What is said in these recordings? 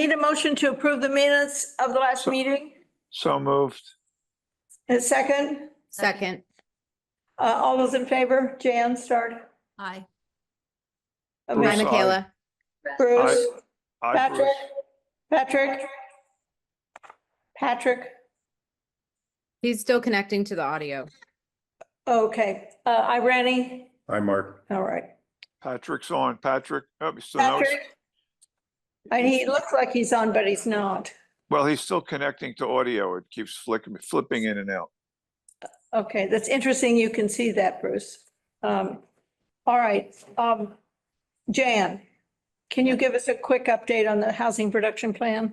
need a motion to approve the minutes of the last meeting. So moved. A second, Second. all those in favor, Jan, start. Aye. Bruce, Hi, Amanda, Michaela. Bruce, Aye, Patrick, Bruce. Patrick. He's still connecting to the audio. Okay, Irene, Hi, Mark. all right. Patrick's on. Patrick, oh, he's still, no, he's- Patrick? And he looks like he's on, but he's not. well, he's still connecting to audio. It keeps flipping in and out. Okay, that's interesting. You can see that, Bruce. All right, Jan, can you give us a quick update on the housing production plan?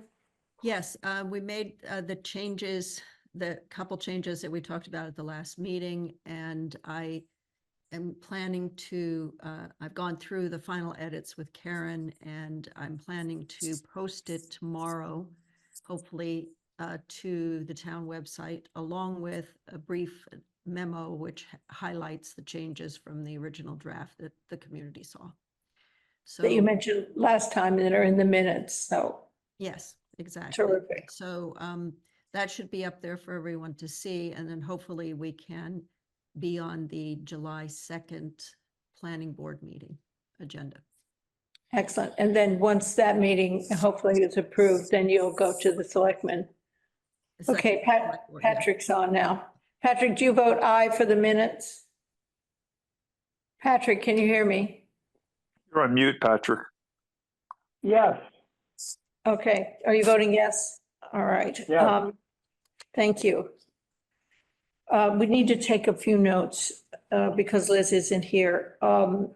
Yes, we made the changes, the couple changes that we talked about at the last meeting, and I am planning to, I've gone through the final edits with Karen, and I'm planning to post it tomorrow, hopefully to the town website, along with a brief memo which highlights the changes from the original draft that the community saw. So That you mentioned last time that are in the minutes, so yes, exactly. terrific. So that should be up there for everyone to see, and then hopefully we can be on the July 2nd planning board meeting agenda. Excellent. And then once that meeting hopefully is approved, then you'll go to the selectmen. The second Okay, select board, yeah. Patrick's on now. Patrick, do you vote aye for the minutes? Patrick, can you hear me? You're on mute, Patrick. Yes, Okay, are you voting yes? All right. Yeah. Thank you. We need to take a few notes because Liz isn't here. Who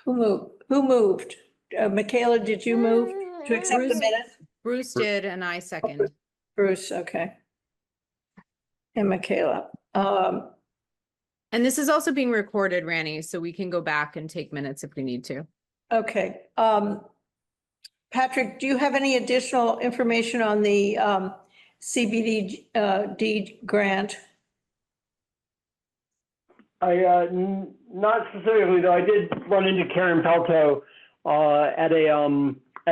moved? Who moved? Michaela, did you move to accept the Bruce. minutes? Bruce did, and I second. Bruce, okay. And Michaela. And this is also being recorded, Randy, so we can go back and take minutes if we need to. Okay. Patrick, do you have any additional information on the CBD grant? not specifically, though. I did run into Karen Pelto at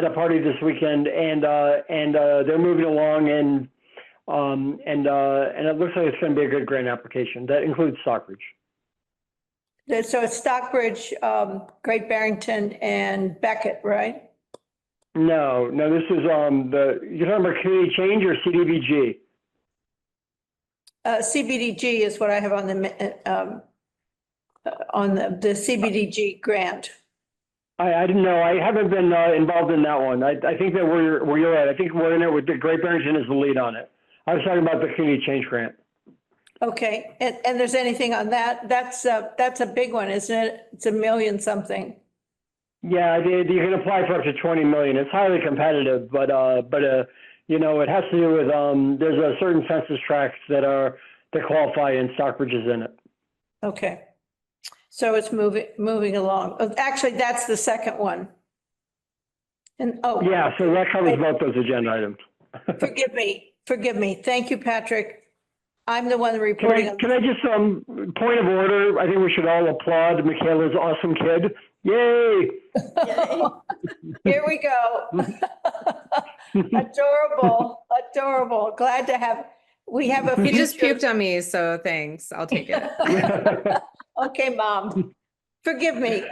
a party this weekend, and they're moving along, and it looks like it's going to be a good grant application. That includes Stockbridge. So it's Stockbridge, Great Barrington, and Beckett, right? No, this is you're talking about community change or CDBG? CBDG is what I have on the CBDG grant. I didn't know. I haven't been involved in that one. I think that you're right. I think we're in it with the Great Barrington as the lead on it. I was talking about the community change grant. Okay, and there's anything on that? That's a big one, isn't it? It's $1 million something. Yeah, you can apply for up to 20 million. It's highly competitive, but you know, it has to do with there's a certain census tracts that qualify, and Stockbridge is in it. Okay, so it's moving along. Actually, that's the second one. And Yeah, so that covers both those agenda items. forgive me. Thank you, Patrick. I'm the one Can reporting. I just point of order? I think we should all applaud Michaela's awesome kid. Yay! Here we go. Adorable. Glad to have, we have a He just future. puked on me, so thanks. I'll take it. Okay, Mom, forgive me.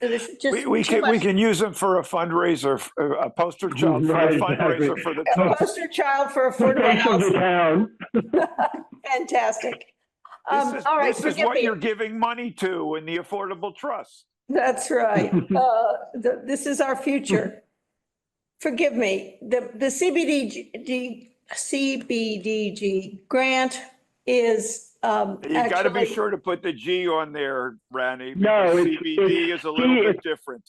This is just We too much. can use them for a fundraiser, a poster child for a Right, fundraiser exactly. for the A town. poster child for affordable Thanks of the housing. town. Fantastic. All right, This is forgive what me. you're giving money to in the Affordable Trust. That's right. This is our future. Forgive me. The CBDG grant is You got to be actually, sure to put the G on there, Randy. No, because it's- CBD is a little bit different.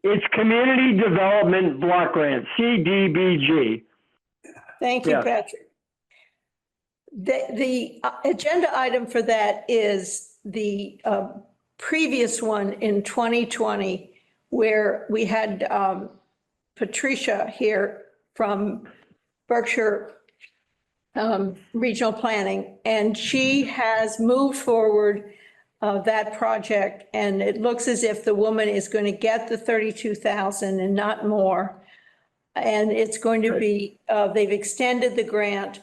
It's Community Development Block Grant, CDBG. thank you, Yeah. Patrick. The agenda item for that is the previous one in 2020, where we had Patricia here from Berkshire Regional Planning, and she has moved forward that project. And it looks as if the woman is going to get the 32,000 and not more. And it's going to be, they've extended the grant.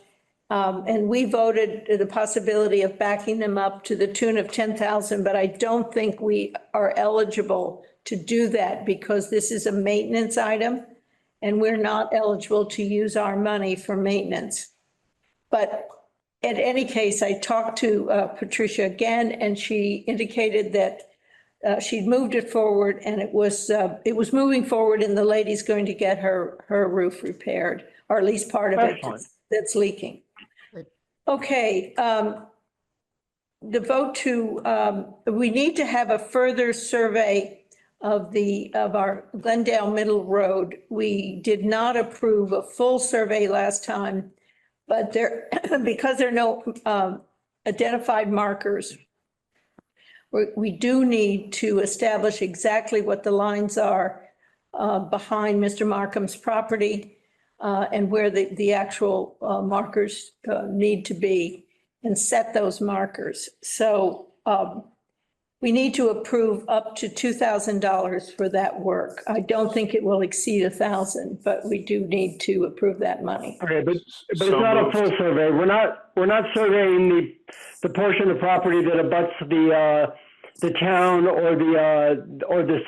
And we voted the possibility of backing them up to the tune of 10,000, but I don't think we are eligible to do that because this is a maintenance item and we're not eligible to use our money for maintenance. But in any case, I talked to Patricia again, and she indicated that she'd moved it forward and it was moving forward, and the lady's going to get her roof repaired, or at least part of it Excellent. that's leaking. Good. Okay, the vote to, we need to have a further survey of our Glendale Middle Road. We did not approve a full survey last time, but because there are no identified markers, we do need to establish exactly what the lines are behind Mr. Markham's property and where the actual markers need to be, and set those markers. So we need to approve up to $2,000 for that work. I don't think it will exceed 1,000, but we do need to approve that money. Okay, but it's So not a moved. full survey. We're not surveying the portion of property that abuts the town or the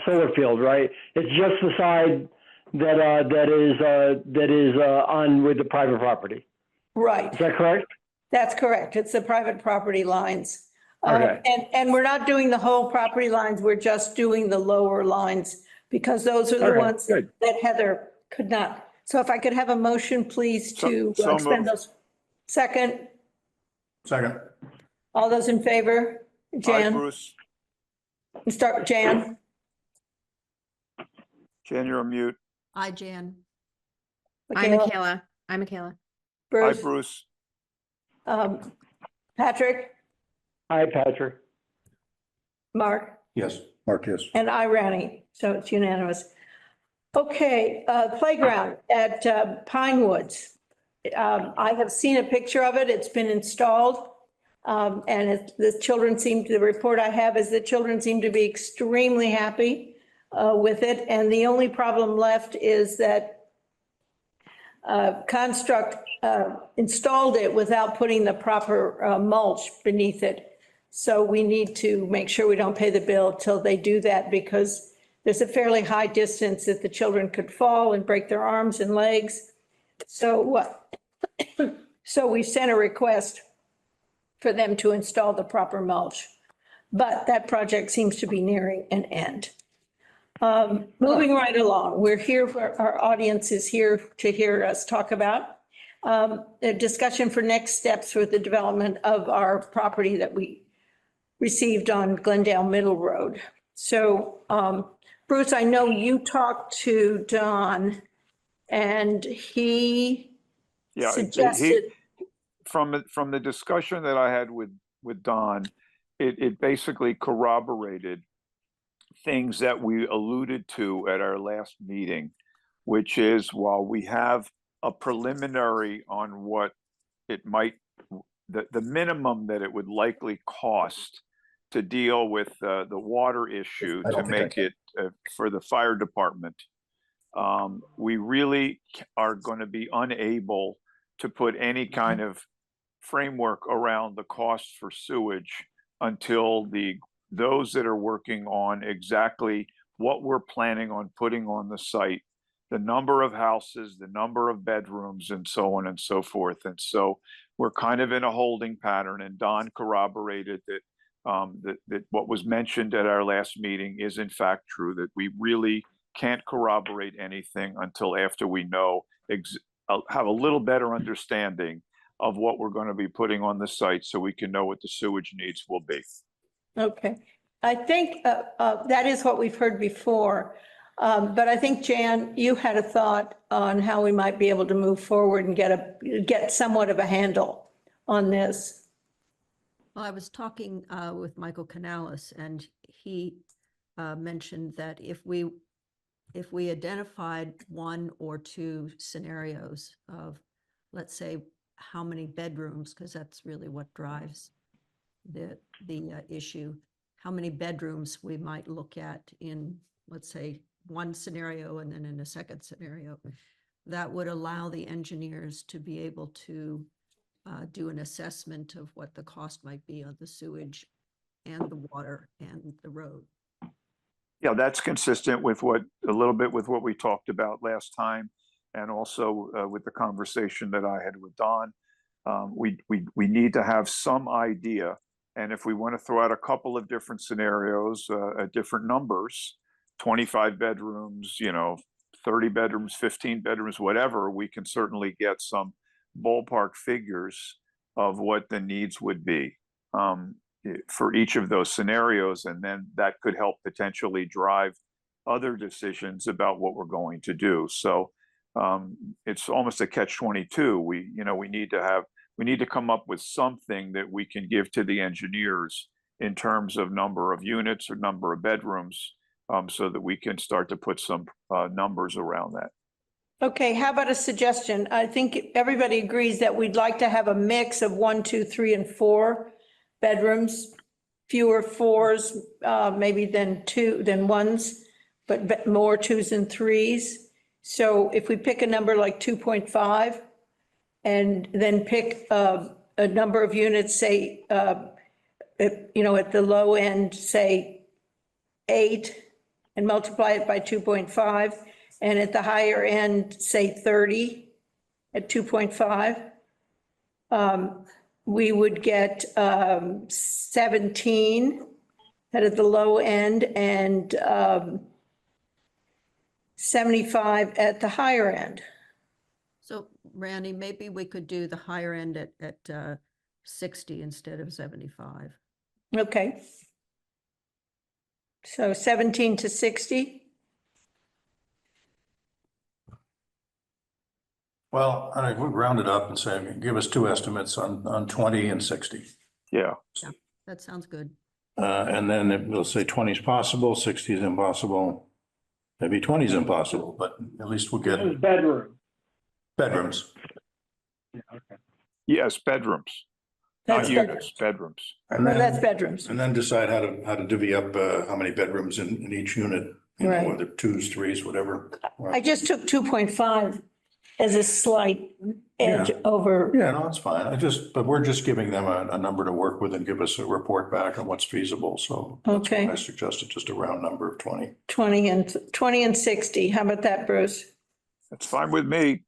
solar field, right? It's just the side that is on with the private property. Right, Is that correct? that's correct. It's the private property lines. Okay. And we're not doing the whole property lines, we're just doing the lower lines, because those are the Okay, ones good. that Heather could not. So if I could have a motion, please, to So expend moved. those. Second, Second. all those in favor? Hi, Jan, Bruce. start with Jan. Jan, you're on mute. Hi, Jan. I'm Michaela, Michaela. I'm Michaela. Hi, Bruce, Bruce. Patrick, Hi, Patrick. Mark, Yes. Mark, yes. and I, Rani, so it's unanimous. Okay, playground at Pine Woods. I have seen a picture of it, it's been installed. And the report I have is the children seem to be extremely happy with it. And the only problem left is that Construct installed it without putting the proper mulch beneath it. So we need to make sure we don't pay the bill till they do that, because there's a fairly high distance that the children could fall and break their arms and legs. So so we sent a request for them to install the proper mulch. But that project seems to be nearing an end. Moving right along, we're here, our audience is here to hear us talk about a discussion for next steps for the development of our property that we received on Glendale Middle Road. So Bruce, I know you talked to Don and he Yeah, suggested. from the discussion that I had with Don, it basically corroborated things that we alluded to at our last meeting, which is, while we have a preliminary on what it might, the minimum that it would likely cost to deal with the water issue I to don't think I make it for the fire department, we really are going to be unable to put any kind of framework around the cost for sewage until those that are working on exactly what we're planning on putting on the site, the number of houses, the number of bedrooms, and so on and so forth. And so we're kind of in a holding pattern, and Don corroborated that that what was mentioned at our last meeting is in fact true, that we really can't corroborate anything until after we know, have a little better understanding of what we're going to be putting on the site, so we can know what the sewage needs will be. Okay, I think that is what we've heard before. But I think, Jan, you had a thought on how we might be able to move forward and get somewhat of a handle on this. Well, I was talking with Michael Canales, and he mentioned that if we identified one or two scenarios of, let's say, how many bedrooms, because that's really what drives the issue, how many bedrooms we might look at in, let's say, one scenario and then in a second scenario. That would allow the engineers to be able to do an assessment of what the cost might be on the sewage and the water and the road. Yeah, that's consistent with a little bit with what we talked about last time, and also with the conversation that I had with Don. We need to have some idea, and if we want to throw out a couple of different scenarios at different numbers, 25 bedrooms, 30 bedrooms, 15 bedrooms, whatever, we can certainly get some ballpark figures of what the needs would be for each of those scenarios, and then that could help potentially drive other decisions about what we're going to do. So it's almost a catch-22. We need to come up with something that we can give to the engineers in terms of number of units or number of bedrooms, so that we can start to put some numbers around that. Okay, how about a suggestion? I think everybody agrees that we'd like to have a mix of 1, 2, 3, and 4 bedrooms, fewer 4s, maybe than 1s, but more 2s and 3s. So if we pick a number like 2.5 and then pick a number of units, say, at the low end, say 8, and multiply it by 2.5, and at the higher end, say 30 at 2.5, we would get 17 at the low end and 75 at the higher end. So Randy, maybe we could do the higher end at 60 instead of 75. Okay. So 17 to 60. Well, I think we'll round it up and say, give us two estimates on 20 and 60. Yeah. That sounds good. And then we'll say 20 is possible, 60 is impossible. Maybe 20 is impossible, but at least we'll get Bedroom. bedrooms. Yes, bedrooms. Not That's units, bedrooms. And Well, that's then, bedrooms. and then decide how to divvy up how many bedrooms in each unit, Right. whether 2s, 3s, whatever. I just took 2.5 as a slight edge over. Yeah, no, it's fine. But we're just giving them a number to work with and give us a report back on what's feasible. So that's why Okay. I suggested just a round number of 20. 20 and 60. How about that, Bruce? That's fine with me.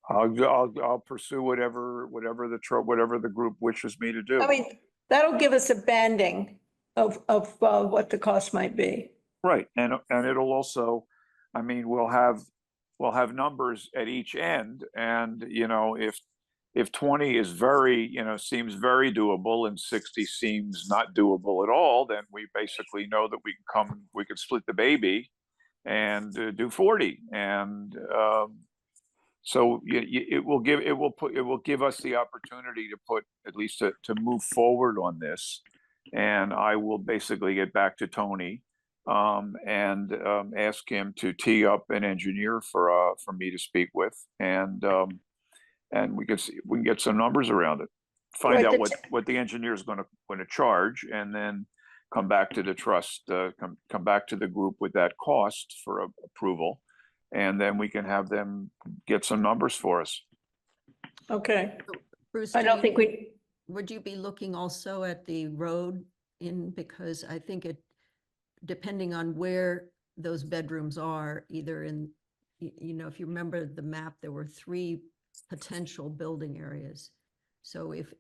I'll pursue whatever the group wishes me to do. I mean, that'll give us a banding of what the cost might be. Right, and it'll also, I mean, we'll have numbers at each end, and if 20 is seems very doable and 60 seems not doable at all, then we basically know that we can split the baby and do 40, and so it will give us the opportunity to put at least to move forward on this, and I will basically get back to Tony and ask him to tee up an engineer for me to speak with, and we can get some numbers around it, find Right, out what the engineer is going to charge, and then come back to the trust, come back to the group with that cost for approval, and then we can have them get some numbers for us. Okay. Bruce, I don't think would you be looking also at the road because I think depending on where those bedrooms are, either in, if you remember the map, there were 3 potential building areas. So if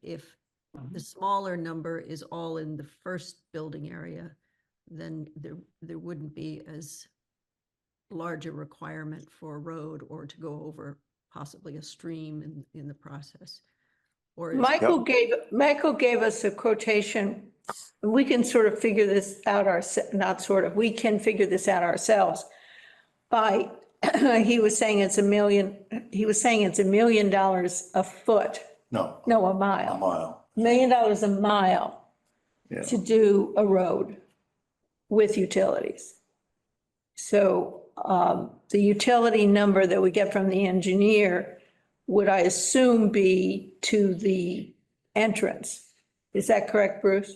the smaller number is all in the first building area, then there wouldn't be as large a requirement for a road or to go over possibly a stream in the process. Or Michael gave us a quotation. We can sort of figure this out we can figure this out ourselves by, he was saying it's $1 million a foot. No, No, a a mile. mile. $1 million a mile Yeah. to do a road with utilities. So the utility number that we get from the engineer would, I assume, be to the entrance. Is that correct, Bruce?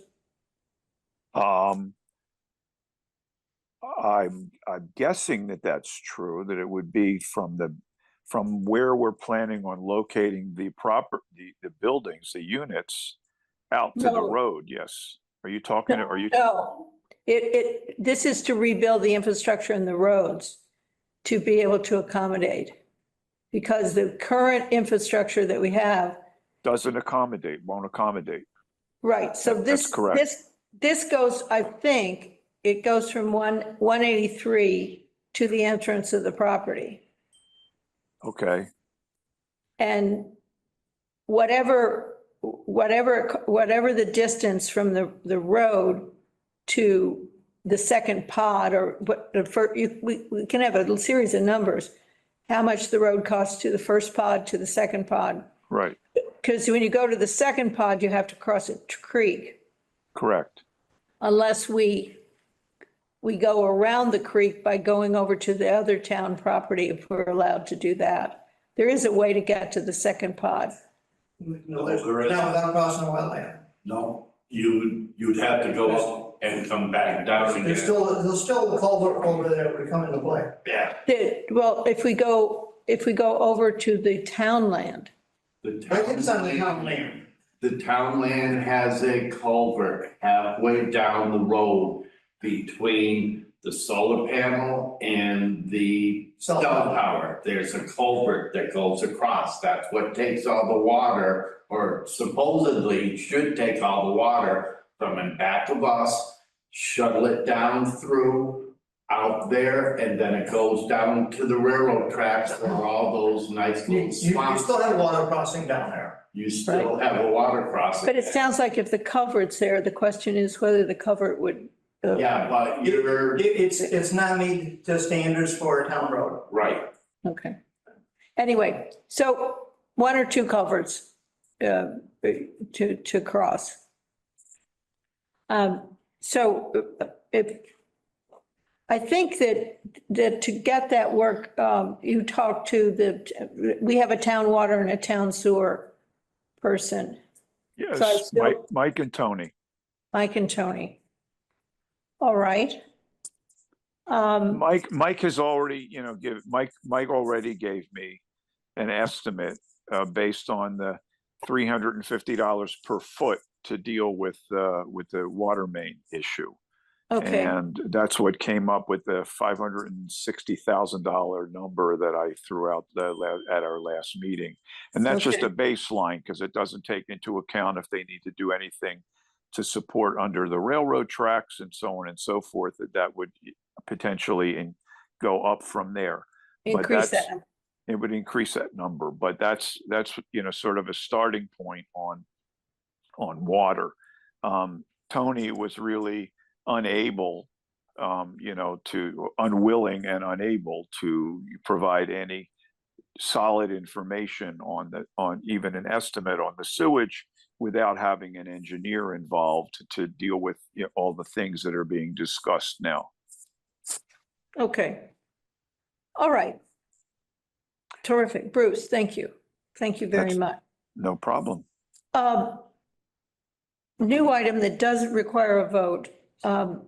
I'm guessing that that's true, that it would be from where we're planning on locating the buildings, the units out to the No. road, yes. Are you talking, are you, No, this is to rebuild the infrastructure and the roads to be able to accommodate. Because the current infrastructure that we have, doesn't accommodate, won't accommodate? right, so That's correct. this goes, I think, it goes from 183 to the entrance of the property. Okay, And whatever the distance from the road to the second pod, or what, we can have a series of numbers. How much the road costs to the first pod, to the second pod. right, Because when you go to the second pod, you have to cross a creek. correct. Unless we go around the creek by going over to the other town property, if we're allowed to do that. There is a way to get to the second pod. No, there is. Now, without crossing a wetland. No, you'd have to go up and come back down again. There's still a culvert over there that would come into play. Yeah. Well, if we go over to the town land, It's on the town land. The town land has a culvert halfway down the road between the solar panel and the cell tower. There's a culvert that goes across. That's what takes all the water, or supposedly should take all the water from in back of us, shuttle it down through out there, and then it goes down to the railroad tracks where all those nice You little swamps. still have water crossing down there. You still have a water crossing. but it sounds like if the culvert's there, the question is whether the culvert would. Yeah, but you're It's not meet the standards for a town road. right. Okay. Anyway, so one or two culverts to cross. So if, I think that to get that work, you talk to we have a town water and a town sewer person, So I Yes, still- Mike and Tony. Mike and Tony. All right. Mike has already, Mike already gave me an estimate based on the $350 per foot to deal with the water main issue. Okay, And that's what came up with the $560,000 number that I threw out at our last meeting. And that's just Okay. a baseline because it doesn't take into account if they need to do anything to support under the railroad tracks and so on and so forth, that would potentially go up from there. increase that's- that. It would increase that number, but that's sort of a starting point on water. Tony was really unable, unwilling and unable to provide any solid information on even an estimate on the sewage without having an engineer involved to deal with all the things that are being discussed now. Okay. All right. Terrific. Bruce, thank you. Thank you very That's- much. No problem. New item that does require a vote. In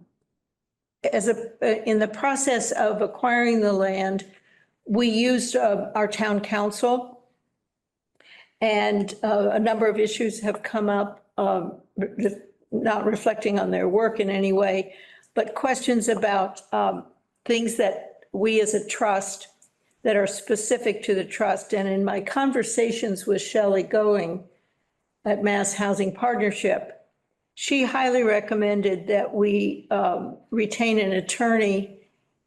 the process of acquiring the land, we used our town council. And a number of issues have come up, not reflecting on their work in any way, but questions about things that we as a trust that are specific to the trust. And in my conversations with Shelley Going at Mass Housing Partnership, she highly recommended that we retain an attorney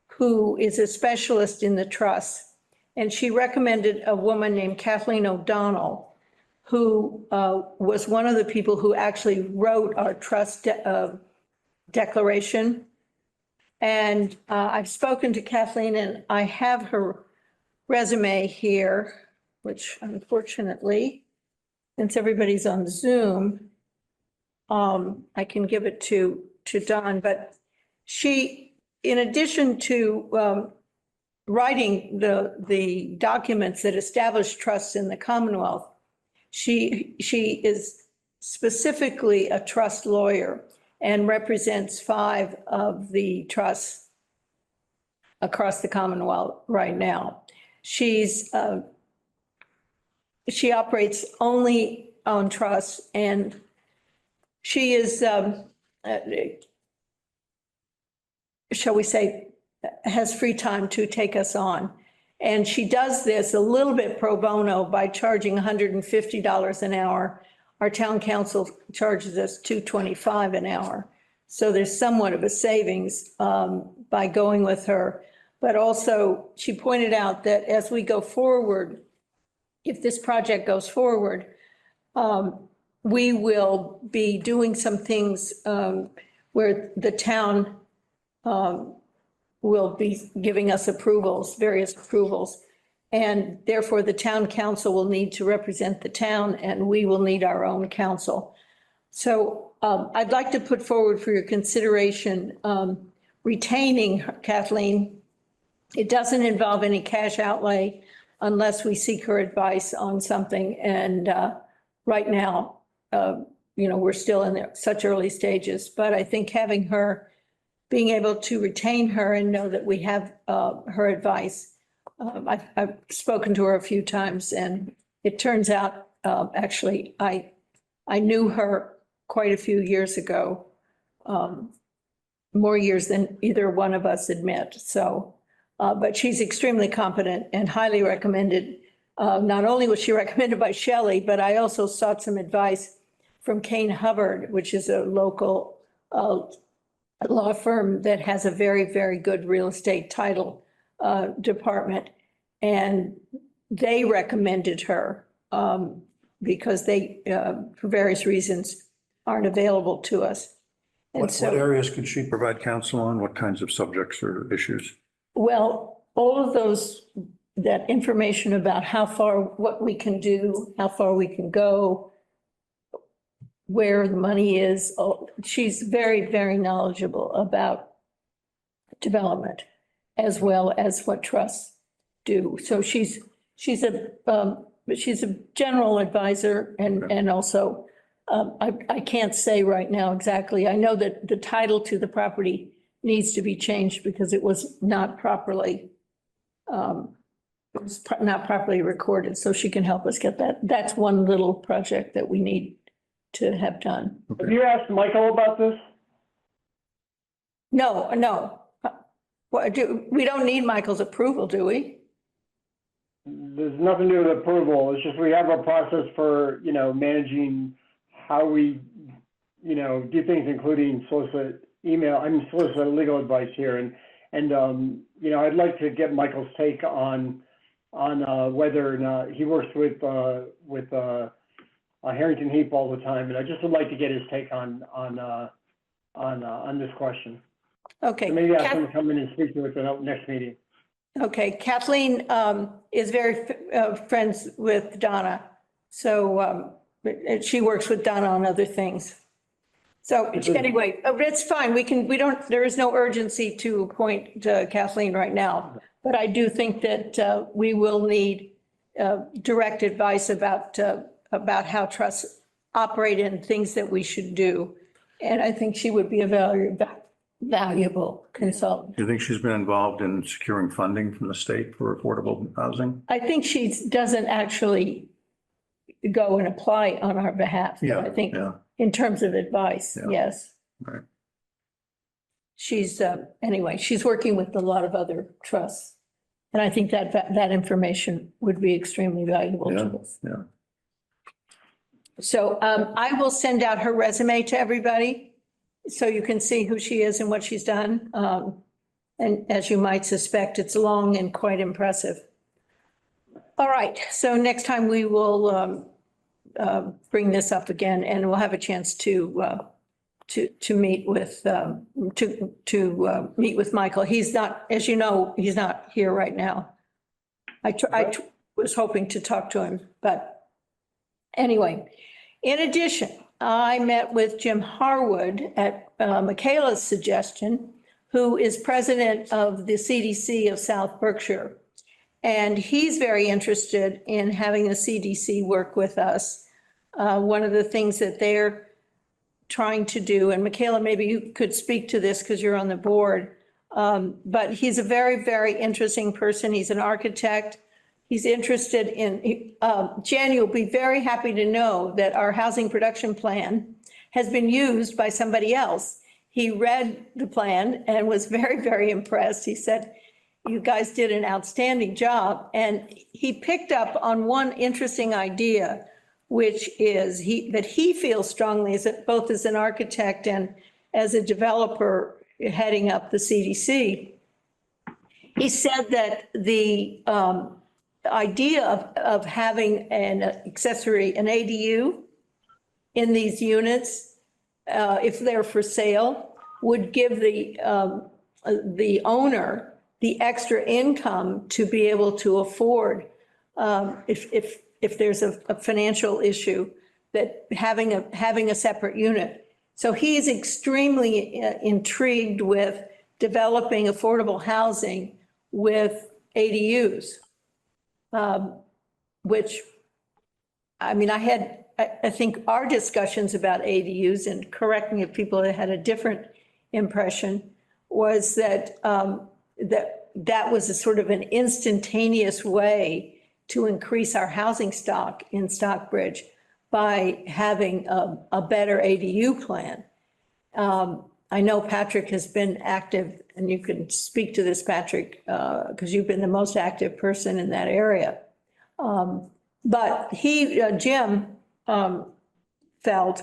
who is a specialist in the trust. And she recommended a woman named Kathleen O'Donnell, who was one of the people who actually wrote our trust declaration. And I've spoken to Kathleen, and I have her resume here, which unfortunately, since everybody's on Zoom, I can give it to Don, but she, in addition to writing the documents that establish trusts in the Commonwealth, she is specifically a trust lawyer and represents 5 of the trusts across the Commonwealth right now. She operates only on trusts, and she is, shall we say, has free time to take us on. And she does this a little bit pro bono by charging $150 an hour. Our town council charges us $225 an hour. So there's somewhat of a savings by going with her. But also, she pointed out that as we go forward, if this project goes forward, we will be doing some things where the town will be giving us approvals, various approvals. And therefore, the town council will need to represent the town, and we will need our own council. So I'd like to put forward for your consideration retaining Kathleen. It doesn't involve any cash outlay unless we seek her advice on something. And right now, we're still in such early stages, but I think having her, being able to retain her and know that we have her advice. I've spoken to her a few times, and it turns out, actually, I knew her quite a few years ago, more years than either one of us admit. So, but she's extremely competent and highly recommended. Not only was she recommended by Shelley, but I also sought some advice from Kane Hubbard, which is a local law firm that has a very, very good real estate title department. And they recommended her because they, for various reasons, aren't available to us. And What so, areas could she provide counsel on? What kinds of subjects or issues? well, all of those, that information about how far, what we can do, how far we can go, where the money is. Oh, she's very, very knowledgeable about development as well as what trusts do. So she's a general advisor and also, I can't say right now exactly. I know that the title to the property needs to be changed because it was not properly, recorded. So she can help us get that. That's one little project that we need to have done. Have you asked Michael about this? No. We don't need Michael's approval, do we? There's nothing to do with approval. It's just we have a process for, managing how we, do things, including solicit legal advice here. And I'd like to get Michael's take on whether or not he works with Harrington Heap all the time. And I just would like to get his take on this question. Okay. So maybe ask him to come in and speak to it at the next meeting. Okay, Kathleen is very friends with Donna. So she works with Donna on other things. So anyway, it's fine. There is no urgency to appoint Kathleen right now. But I do think that we will need direct advice about how trusts operate and things that we should do. And I think she would be a valuable consultant. Do you think she's been involved in securing funding from the state for affordable housing? I think she doesn't actually go and apply on our behalf. Yeah, I think yeah. in terms of advice, Yeah. yes. Right. She's, anyway, she's working with a lot of other trusts. And I think that information would be extremely valuable Yeah, to us. yeah. So I will send out her resume to everybody so you can see who she is and what she's done. And as you might suspect, it's long and quite impressive. All right, so next time we will bring this up again, and we'll have a chance to meet with meet with Michael. He's not, as you know, he's not here right now. I was hoping to talk to him, but anyway. In addition, I met with Jim Harwood at Michaela's suggestion, who is president of the CDC of South Berkshire. And he's very interested in having the CDC work with us One of the things that they're trying to do, and Michaela, maybe you could speak to this because you're on the board. But he's a very, very interesting person. He's an architect. He's interested in, Jan, you'll be very happy to know that our housing production plan has been used by somebody else. He read the plan and was very, very impressed. He said, you guys did an outstanding job. And he picked up on one interesting idea, which is that he feels strongly as both as an architect and as a developer heading up the CDC. He said that the idea of having an accessory, an ADU in these units, if they're for sale, would give the owner the extra income to be able to afford, if there's a financial issue, that having a separate unit. So he's extremely intrigued with developing affordable housing with ADUs, which, I mean, I think our discussions about ADUs, and correct me if people had a different impression, was that that was a sort of an instantaneous way to increase our housing stock in Stockbridge by having a better ADU plan. I know Patrick has been active, and you can speak to this, Patrick, because you've been the most active person in that area. But Jim felt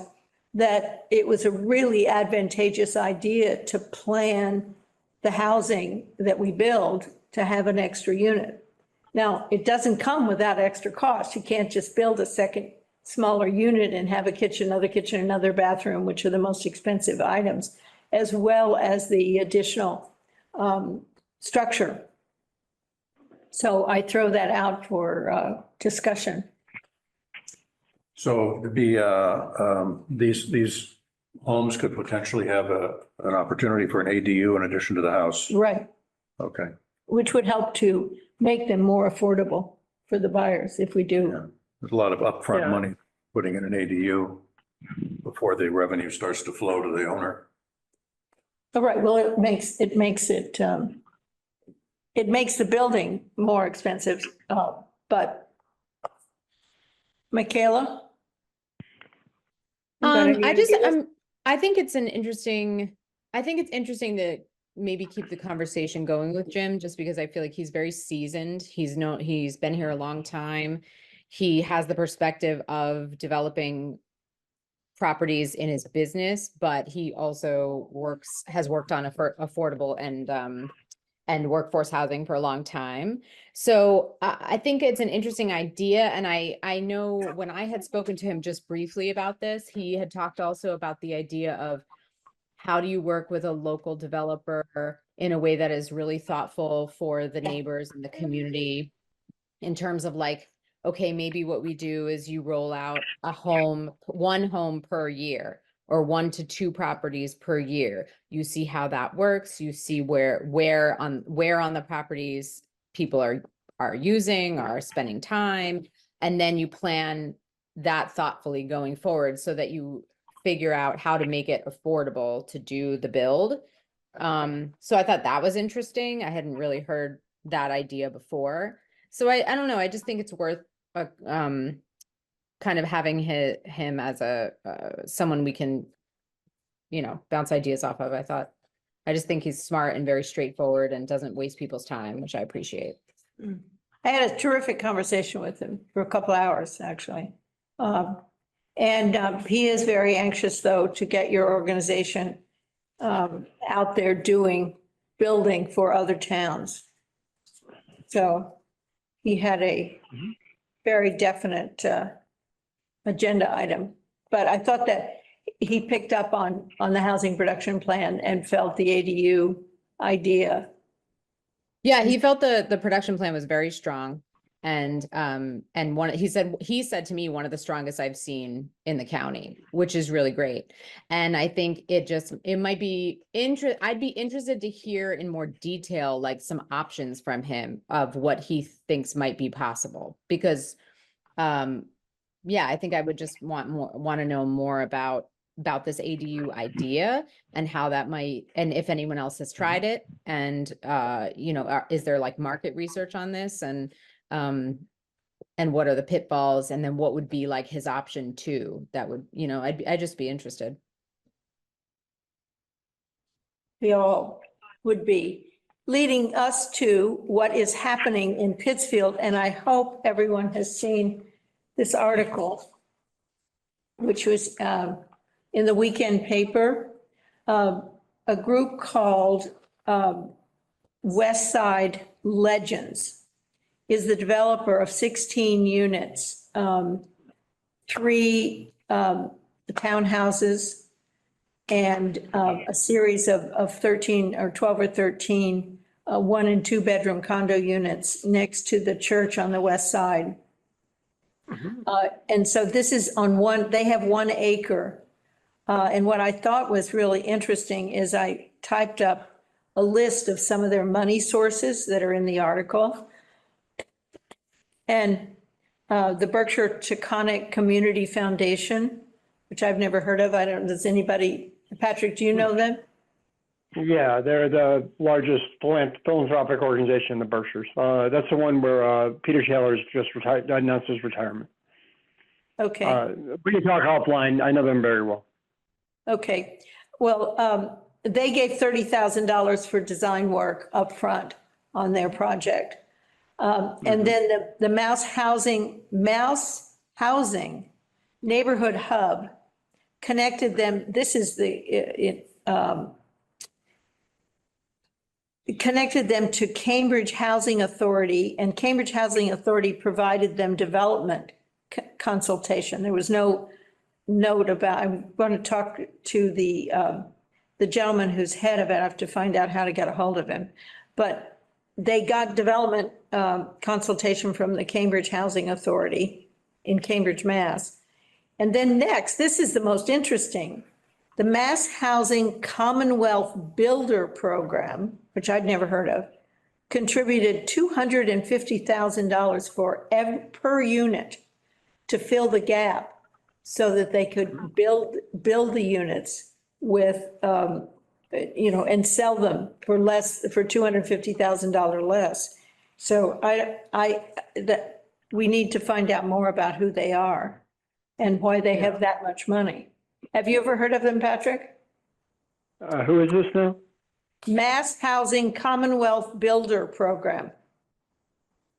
that it was a really advantageous idea to plan the housing that we build to have an extra unit. Now, it doesn't come without extra cost. You can't just build a second smaller unit and have a kitchen, another bathroom, which are the most expensive items, as well as the additional structure. So I throw that out for discussion. So these homes could potentially have an opportunity for an ADU in addition to the house. Right. Okay. Which would help to make them more affordable for the buyers if we do. Yeah. There's a lot of upfront Yeah. money putting in an ADU before the revenue starts to flow to the owner. All right, well, it makes the building more expensive, but Michaela? You got any ideas? I think it's interesting to maybe keep the conversation going with Jim, just because I feel like he's very seasoned. He's been here a long time. He has the perspective of developing properties in his business, but he also has worked on affordable and workforce housing for a long time. So I think it's an interesting idea. And I know when I had spoken to him just briefly about this, he had talked also about the idea of how do you work with a local developer in a way that is really thoughtful for the neighbors and the community, in terms of like, okay, maybe what we do is you roll out one home per year, or 1 to 2 properties per year. You see how that works. You see where on the properties people are spending time. And then you plan that thoughtfully going forward so that you figure out how to make it affordable to do the build. So I thought that was interesting. I hadn't really heard that idea before. So I don't know. I just think it's worth kind of having him as someone we can, bounce ideas off of. I just think he's smart and very straightforward and doesn't waste people's time, which I appreciate. I had a terrific conversation with him for a couple hours, actually. And he is very anxious, though, to get your organization out there building for other towns. So he had a very definite agenda item. But I thought that he picked up on the housing production plan and felt the ADU idea. Yeah, he felt the production plan was very strong. And he said to me, one of the strongest I've seen in the county, which is really great. And I think it might be I'd be interested to hear in more detail, like some options from him of what he thinks might be possible, because yeah, I think I would just want to know more about this ADU idea and how that might, and if anyone else has tried it, and you know, is there like market research on this, and what are the pitfalls, and then what would be like his option two? That would, you know, I'd just be interested. We all would be, leading us to what is happening in Pittsfield. And I hope everyone has seen this article, which was in the weekend paper. A group called West Side Legends is the developer of 16 units, 3 townhouses, and a series of 13 or 12 or 13 1 and 2 bedroom condo units next to the church on the west side. And so this is on one, they have 1 acre. And what I thought was really interesting is I typed up a list of some of their money sources that are in the article. And the Berkshire Taconic Community Foundation, which I've never heard of. I don't, does anybody, Patrick, do you know them? Yeah, they're the largest philanthropic organization in the Berkshires. That's the one where Peter Taylor's just retired, announced his retirement. Okay, We can talk offline. I know them very well. okay. Well, they gave $30,000 for design work up front on their project. And then the Mouse Housing Neighborhood Hub connected them. This is it connected them to Cambridge Housing Authority, and Cambridge Housing Authority provided them development consultation. There was no note about, I'm going to talk to the gentleman who's head of it. I have to find out how to get a hold of him. But they got development consultation from the Cambridge Housing Authority in Cambridge, Mass. And then next, this is the most interesting, the Mass Housing Commonwealth Builder Program, which I'd never heard of, contributed $250,000 per unit to fill the gap so that they could build the units with, you know, and sell them for $250,000 less. So we need to find out more about who they are and why they have that much money. Have you ever heard of them, Patrick? Who is this now? Mass Housing Commonwealth Builder Program,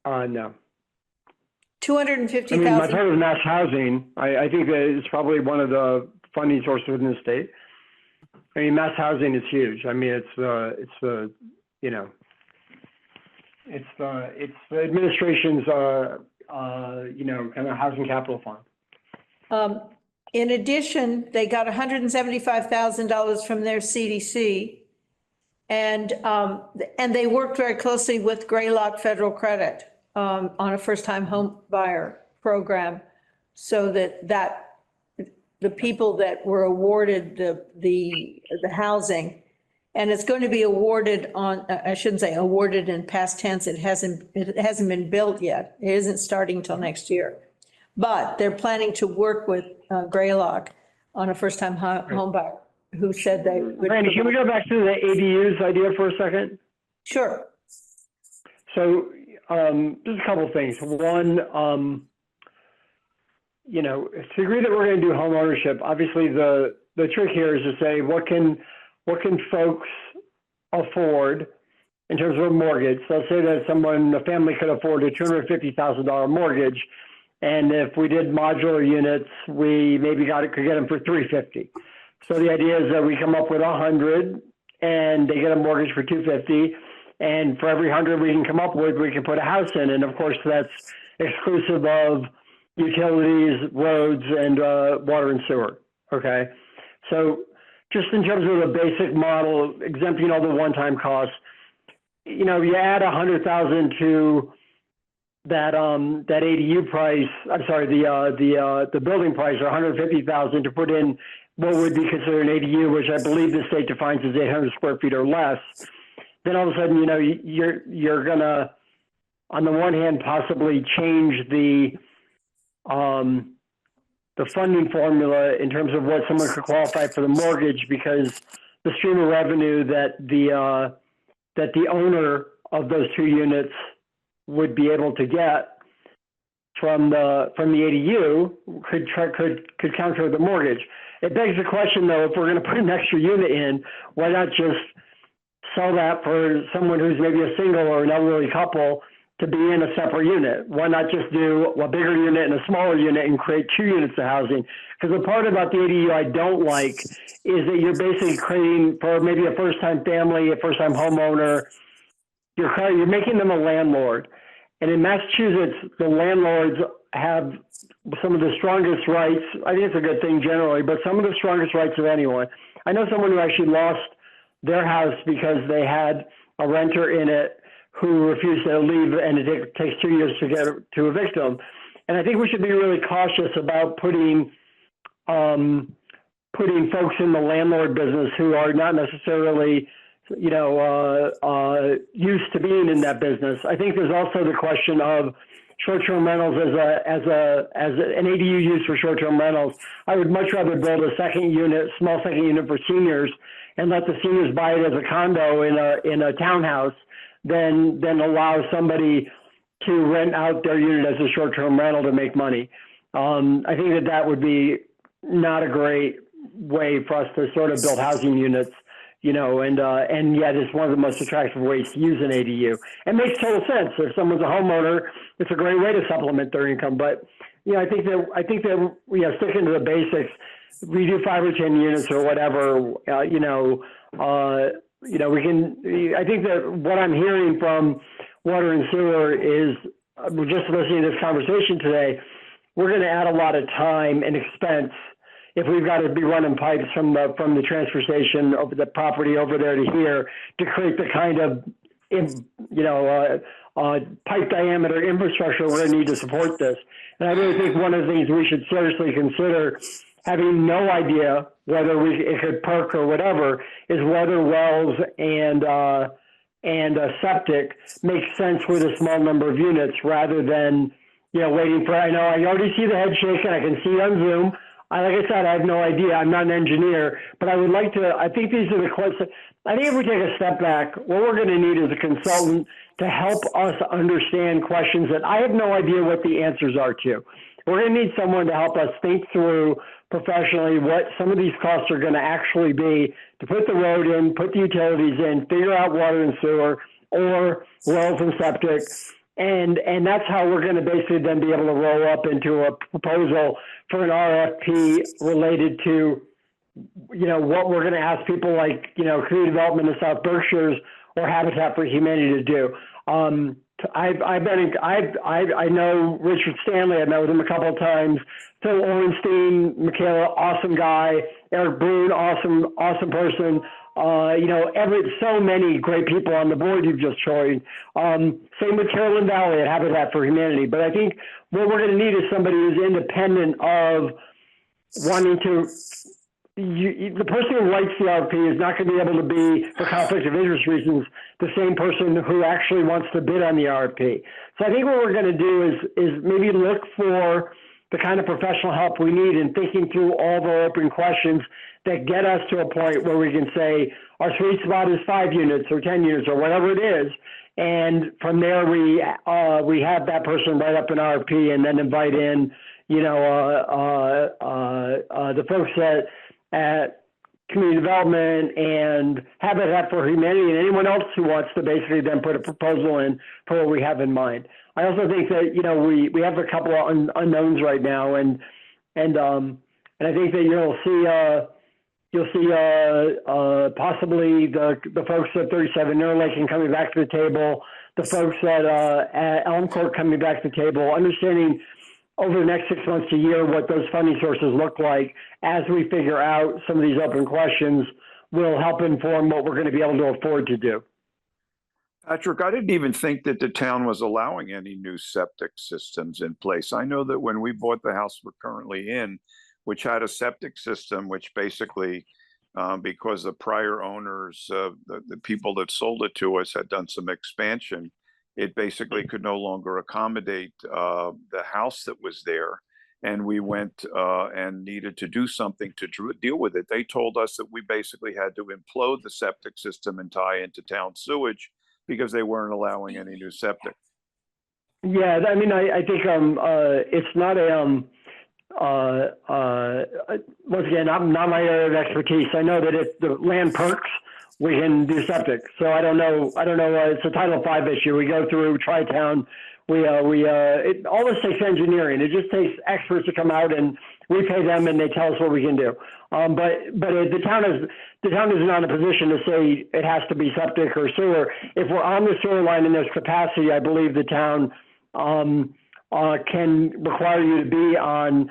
No. I mean, I've $250,000. heard of mass housing. I think that it's probably one of the funding sources within the state. I mean, mass housing is huge. I mean, it's the you know, it's the administration's you know, kind of housing capital fund. In addition, they got $175,000 from their CDC. And they worked very closely with Greylock Federal Credit on a first-time home buyer program, so that the people that were awarded the housing, and it's going to be awarded on, I shouldn't say awarded in past tense, it hasn't been built yet. It isn't starting till next year. But they're planning to work with Greylock on a first-time home buyer who said they would. Randy, can we go back to the ADUs idea for a second? Sure. So just a couple of things. One, you know, to the degree that we're going to do home ownership, obviously the trick here is to say what can folks afford in terms of a mortgage. So let's say that a family could afford a $250,000 mortgage, and if we did modular units, we maybe could get them for $350,000. So the idea is that we come up with 100, and they get a mortgage for $250,000, and for every 100 we can come up with, we can put a house in, and of course that's exclusive of utilities, roads, and water and sewer. Okay, so just in terms of the basic model, exempting all the one-time costs, you know, you add 100,000 to that ADU price. I'm sorry, the building price, or 150,000 to put in what would be considered an ADU, which I believe the state defines as 800 square feet or less. Then all of a sudden, you know, you're gonna, on the one hand, possibly change the funding formula in terms of what someone could qualify for the mortgage, because the stream of revenue that the owner of those 2 units would be able to get from the ADU could counter the mortgage. It begs the question, though, if we're going to put an extra unit in, why not just sell that for someone who's maybe a single or an elderly couple to be in a separate unit? Why not just do a bigger unit and a smaller unit and create 2 units of housing? Because the part about the ADU I don't like is that you're basically creating, for maybe a first-time family, a first-time homeowner, you're making them a landlord. And in Massachusetts, the landlords have some of the strongest rights. I think it's a good thing generally, but some of the strongest rights of anyone. I know someone who actually lost their house because they had a renter in it who refused to leave, and it takes 2 years to evict them. And I think we should be really cautious about putting folks in the landlord business who are not necessarily, used to being in that business. I think there's also the question of short-term rentals as an ADU use for short-term rentals. I would much rather build a small second unit for seniors and let the seniors buy it as a condo in a townhouse than allow somebody to rent out their unit as a short-term rental to make money. I think that would be not a great way for us to sort of build housing units, and yet it's one of the most attractive ways to use an ADU. It makes total sense. If someone's a homeowner, it's a great way to supplement their income. But, I think that sticking to the basics, we do 5 or 10 units or whatever, we can, I think that what I'm hearing from water and sewer is, we're just listening to this conversation today, we're going to add a lot of time and expense if we've got to be running pipes from the transfer station over the property over there to here to create the kind of, pipe diameter infrastructure we're going to need to support this. And I really think one of the things we should seriously consider, having no idea whether it could perk or whatever, is whether wells and septic make sense with a small number of units rather than, waiting for, I already see the head shaking. I can see on Zoom. Like I said, I have no idea. I'm not an engineer, but I would like to, I think these are the questions. I think if we take a step back, what we're going to need is a consultant to help us understand questions that I have no idea what the answers are to. We're going to need someone to help us think through professionally what some of these costs are going to actually be to put the road in, put the utilities in, figure out water and sewer or wells and septic. And that's how we're going to basically then be able to roll up into a proposal for an RFP related to, what we're going to ask people like, community development in South Berkshires or Habitat for Humanity to do. I know Richard Stanley. I met with him a couple of times. Phil Orenstein, Michaela, awesome guy. Eric Boone, awesome person. So many great people on the board you've just joined. Same with Carolyn Valley at Habitat for Humanity. But I think what we're going to need is somebody who's independent of wanting to. The person who writes the RFP is not going to be able to be, for conflict of interest reasons, the same person who actually wants to bid on the RFP. So I think what we're going to do is maybe look for the kind of professional help we need in thinking through all the open questions that get us to a point where we can say our sweet spot is 5 units or 10 units or whatever it is. And from there, we have that person write up an RFP and then invite in, the folks at community development and Habitat for Humanity and anyone else who wants to basically then put a proposal in for what we have in mind. I also think that, we have a couple of unknowns right now and I think that you'll see possibly the folks at 37 Nerlaken coming back to the table, the folks at Elm Court coming back to the table, understanding over the next 6 months to a year what those funding sources look like as we figure out some of these open questions will help inform what we're going to be able to afford to do. Patrick, I didn't even think that the town was allowing any new septic systems in place. I know that when we bought the house we're currently in, which had a septic system, which basically, because the prior owners, the people that sold it to us had done some expansion, it basically could no longer accommodate the house that was there. and we went and needed to do something to deal with it. They told us that we basically had to implode the septic system and tie into town sewage because they weren't allowing any new septic. Yeah, I mean, I think it's not a once again, not my area of expertise. I know that if the land perks, we can do septic. So I don't know. It's a Title V issue. We go through Tri-Town. All this takes engineering. It just takes experts to come out, and we pay them, and they tell us what we can do. But the town is not in a position to say it has to be septic or sewer. If we're on the sewer line and there's capacity, I believe the town can require you to be on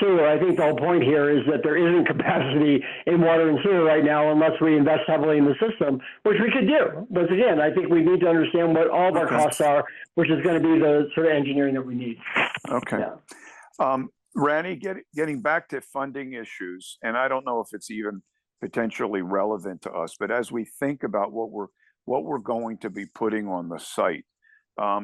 sewer. I think the whole point here is that there isn't capacity in water and sewer right now unless we invest heavily in the system, which we could do. But again, I think we need to understand what all of our costs are, which is going to be the sort of engineering that we need. Okay. Yeah. Randy, getting back to funding issues, and I don't know if it's even potentially relevant to us, but as we think about what we're going to be putting on the site,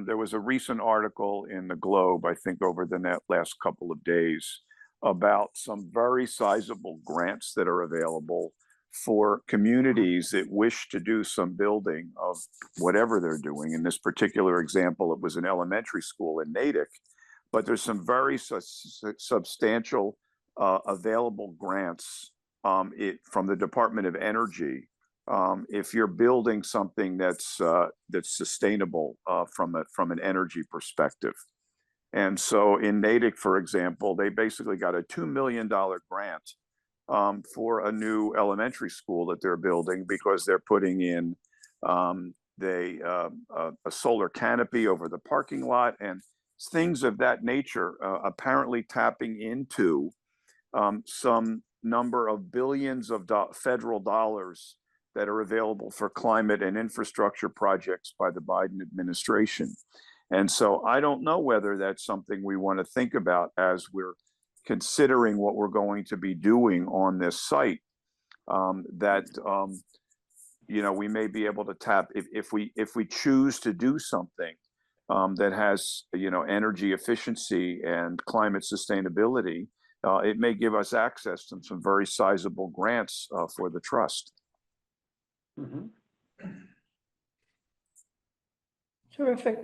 there was a recent article in the Globe, I think over the last couple of days, about some very sizable grants that are available for communities that wish to do some building of whatever they're doing. In this particular example, it was an elementary school in Natick, but there's some very substantial available grants from the Department of Energy if you're building something that's sustainable from an energy perspective. And so in Natick, for example, they basically got a $2 million grant for a new elementary school that they're building because they're putting in a solar canopy over the parking lot and things of that nature, apparently tapping into some number of billions of federal dollars that are available for climate and infrastructure projects by the Biden administration. And so I don't know whether that's something we want to think about as we're considering what we're going to be doing on this site, we may be able to tap if we choose to do something that has, energy efficiency and climate sustainability, it may give us access to some very sizable grants for the trust. Mm-hmm. Terrific.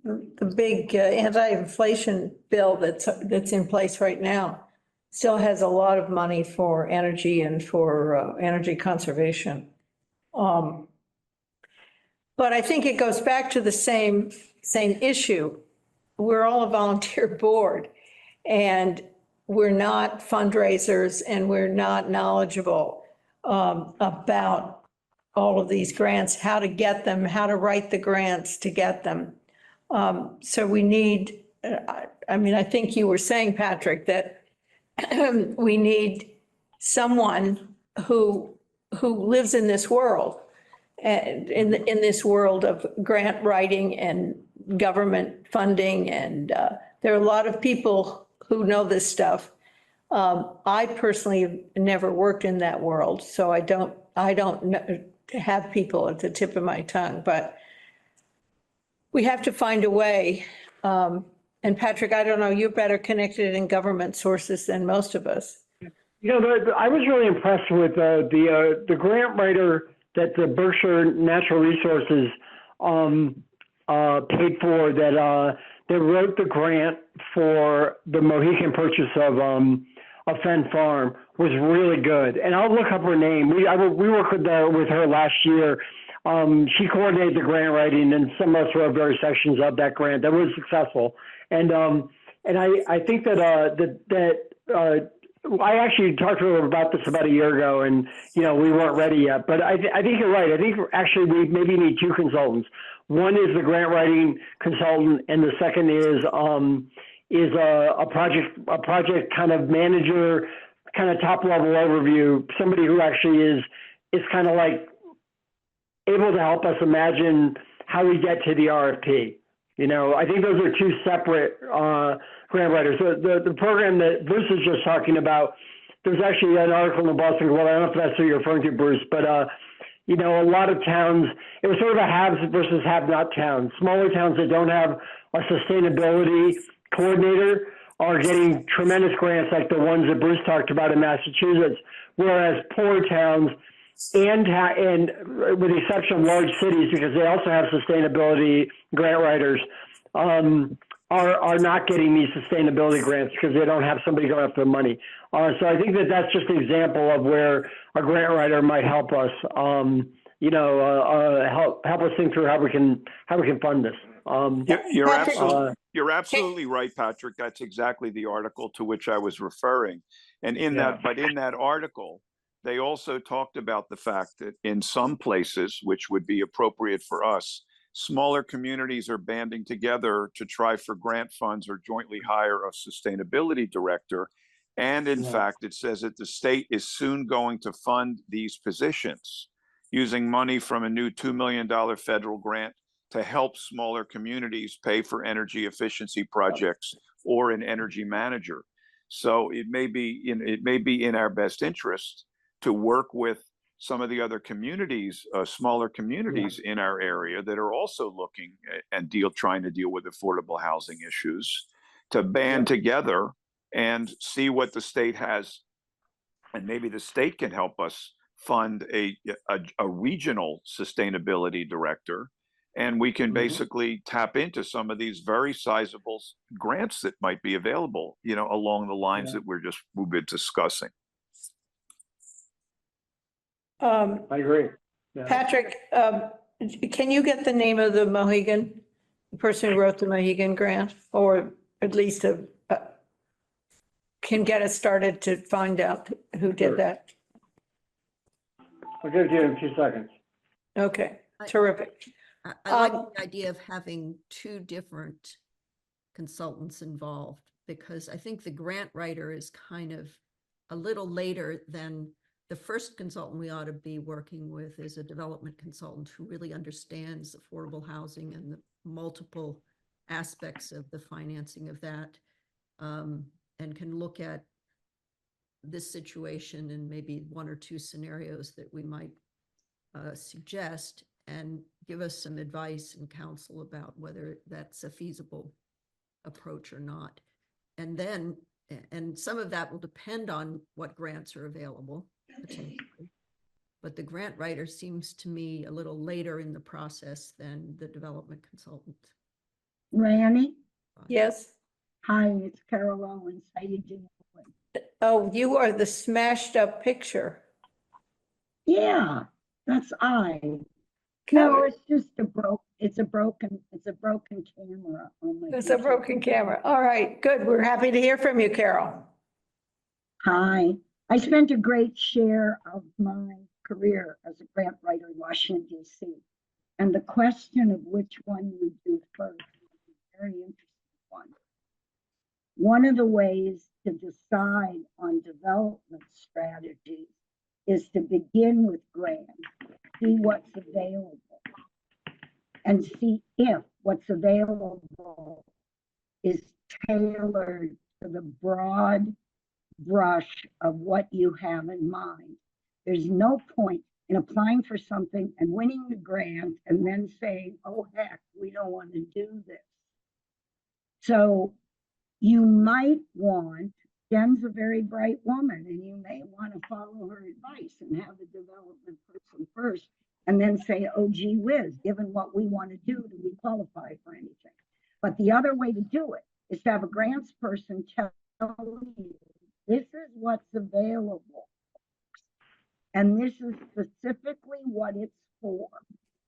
The big anti-inflation bill that's in place right now still has a lot of money for energy and for energy conservation. But I think it goes back to the same issue. We're all a volunteer board, and we're not fundraisers, and we're not knowledgeable about all of these grants, how to get them, how to write the grants to get them. So we need, I think you were saying, Patrick, that we need someone who lives in this world, in this world of grant writing and government funding. And there are a lot of people who know this stuff. I personally have never worked in that world, so I don't have people at the tip of my tongue, but we have to find a way. And Patrick, I don't know, you're better connected in government sources than most of us. I was really impressed with the grant writer that the Berkshire Natural Resources paid for, that wrote the grant for the Mohican purchase of Fenn Farm, was really good. And I'll look up her name. We worked with her last year. She coordinated the grant writing, and some of us wrote various sections of that grant that was successful. And I think that I actually talked to her about this about a year ago, and we weren't ready yet. But I think you're right. I think actually we maybe need two consultants. One is the grant writing consultant, and the second is a project kind of manager, kind of top level overview, somebody who actually is kind of like able to help us imagine how we get to the RFP. I think those are two separate grant writers. The program that Bruce is just talking about, there's actually an article in the Boston Globe. I don't know if that's who you're referring to, Bruce, but you know, a lot of towns, it was sort of a haves versus have-not towns. Smaller towns that don't have a sustainability coordinator are getting tremendous grants like the ones that Bruce talked about in Massachusetts, whereas poor towns and with the exception of large cities, because they also have sustainability grant writers, are not getting these sustainability grants because they don't have somebody going after the money. So I think that that's just an example of where a grant writer might help us, help us think through how we can fund this. You're absolutely right, Patrick. That's exactly the article to which I was referring. And in that article, they also talked about the fact that in some places, which would be appropriate for us, smaller communities are banding together to try for grant funds or jointly hire a sustainability director. And in fact, it says that the state is soon going to fund these positions using money from a new $2 million federal grant to help smaller communities pay for energy efficiency projects or an energy manager. So it may be in our best interest to work with some of the other communities, smaller communities in our area that are also looking and trying to deal with affordable housing issues, to band together and see what the state has, and maybe the state can help us fund a regional sustainability director, and we can basically tap into some of these very sizable grants that might be available, along the lines that we've been discussing. I agree. Yeah. Patrick, can you get the name of the person who wrote the Mohegan grant, or at least can get us started to find out who did that? I'll give it to you in 2 seconds. Okay, terrific. I like the idea of having 2 different consultants involved, because I think the grant writer is kind of a little later than the first consultant we ought to be working with is a development consultant who really understands affordable housing and the multiple aspects of the financing of that, and can look at this situation and maybe 1 or 2 scenarios that we might suggest and give us some advice and counsel about whether that's a feasible approach or not. And some of that will depend on what grants are available, potentially. But the grant writer seems to me a little later in the process than the development consultant. Randy? Yes. Hi, it's Carol Owens. How you doing? Oh, you are the smashed up picture. Yeah, that's I. No, it's just a broken camera. on my It's a broken camera. All right, good. We're happy to hear from you, Carol. Hi. I spent a great share of my career as a grant writer in Washington, D.C. And the question of which one you do first is a very interesting one. One of the ways to decide on development strategies is to begin with grants, see what's available, and see if what's available is tailored to the broad brush of what you have in mind. There's no point in applying for something and winning the grant and then saying, oh, heck, we don't want to do this. So you might want, Jen's a very bright woman, and you may want to follow her advice and have the development person first, and then say, oh, gee whiz, given what we want to do we qualify for anything? But the other way to do it is to have a grants person tell you, this is what's available, and this is specifically what it's for.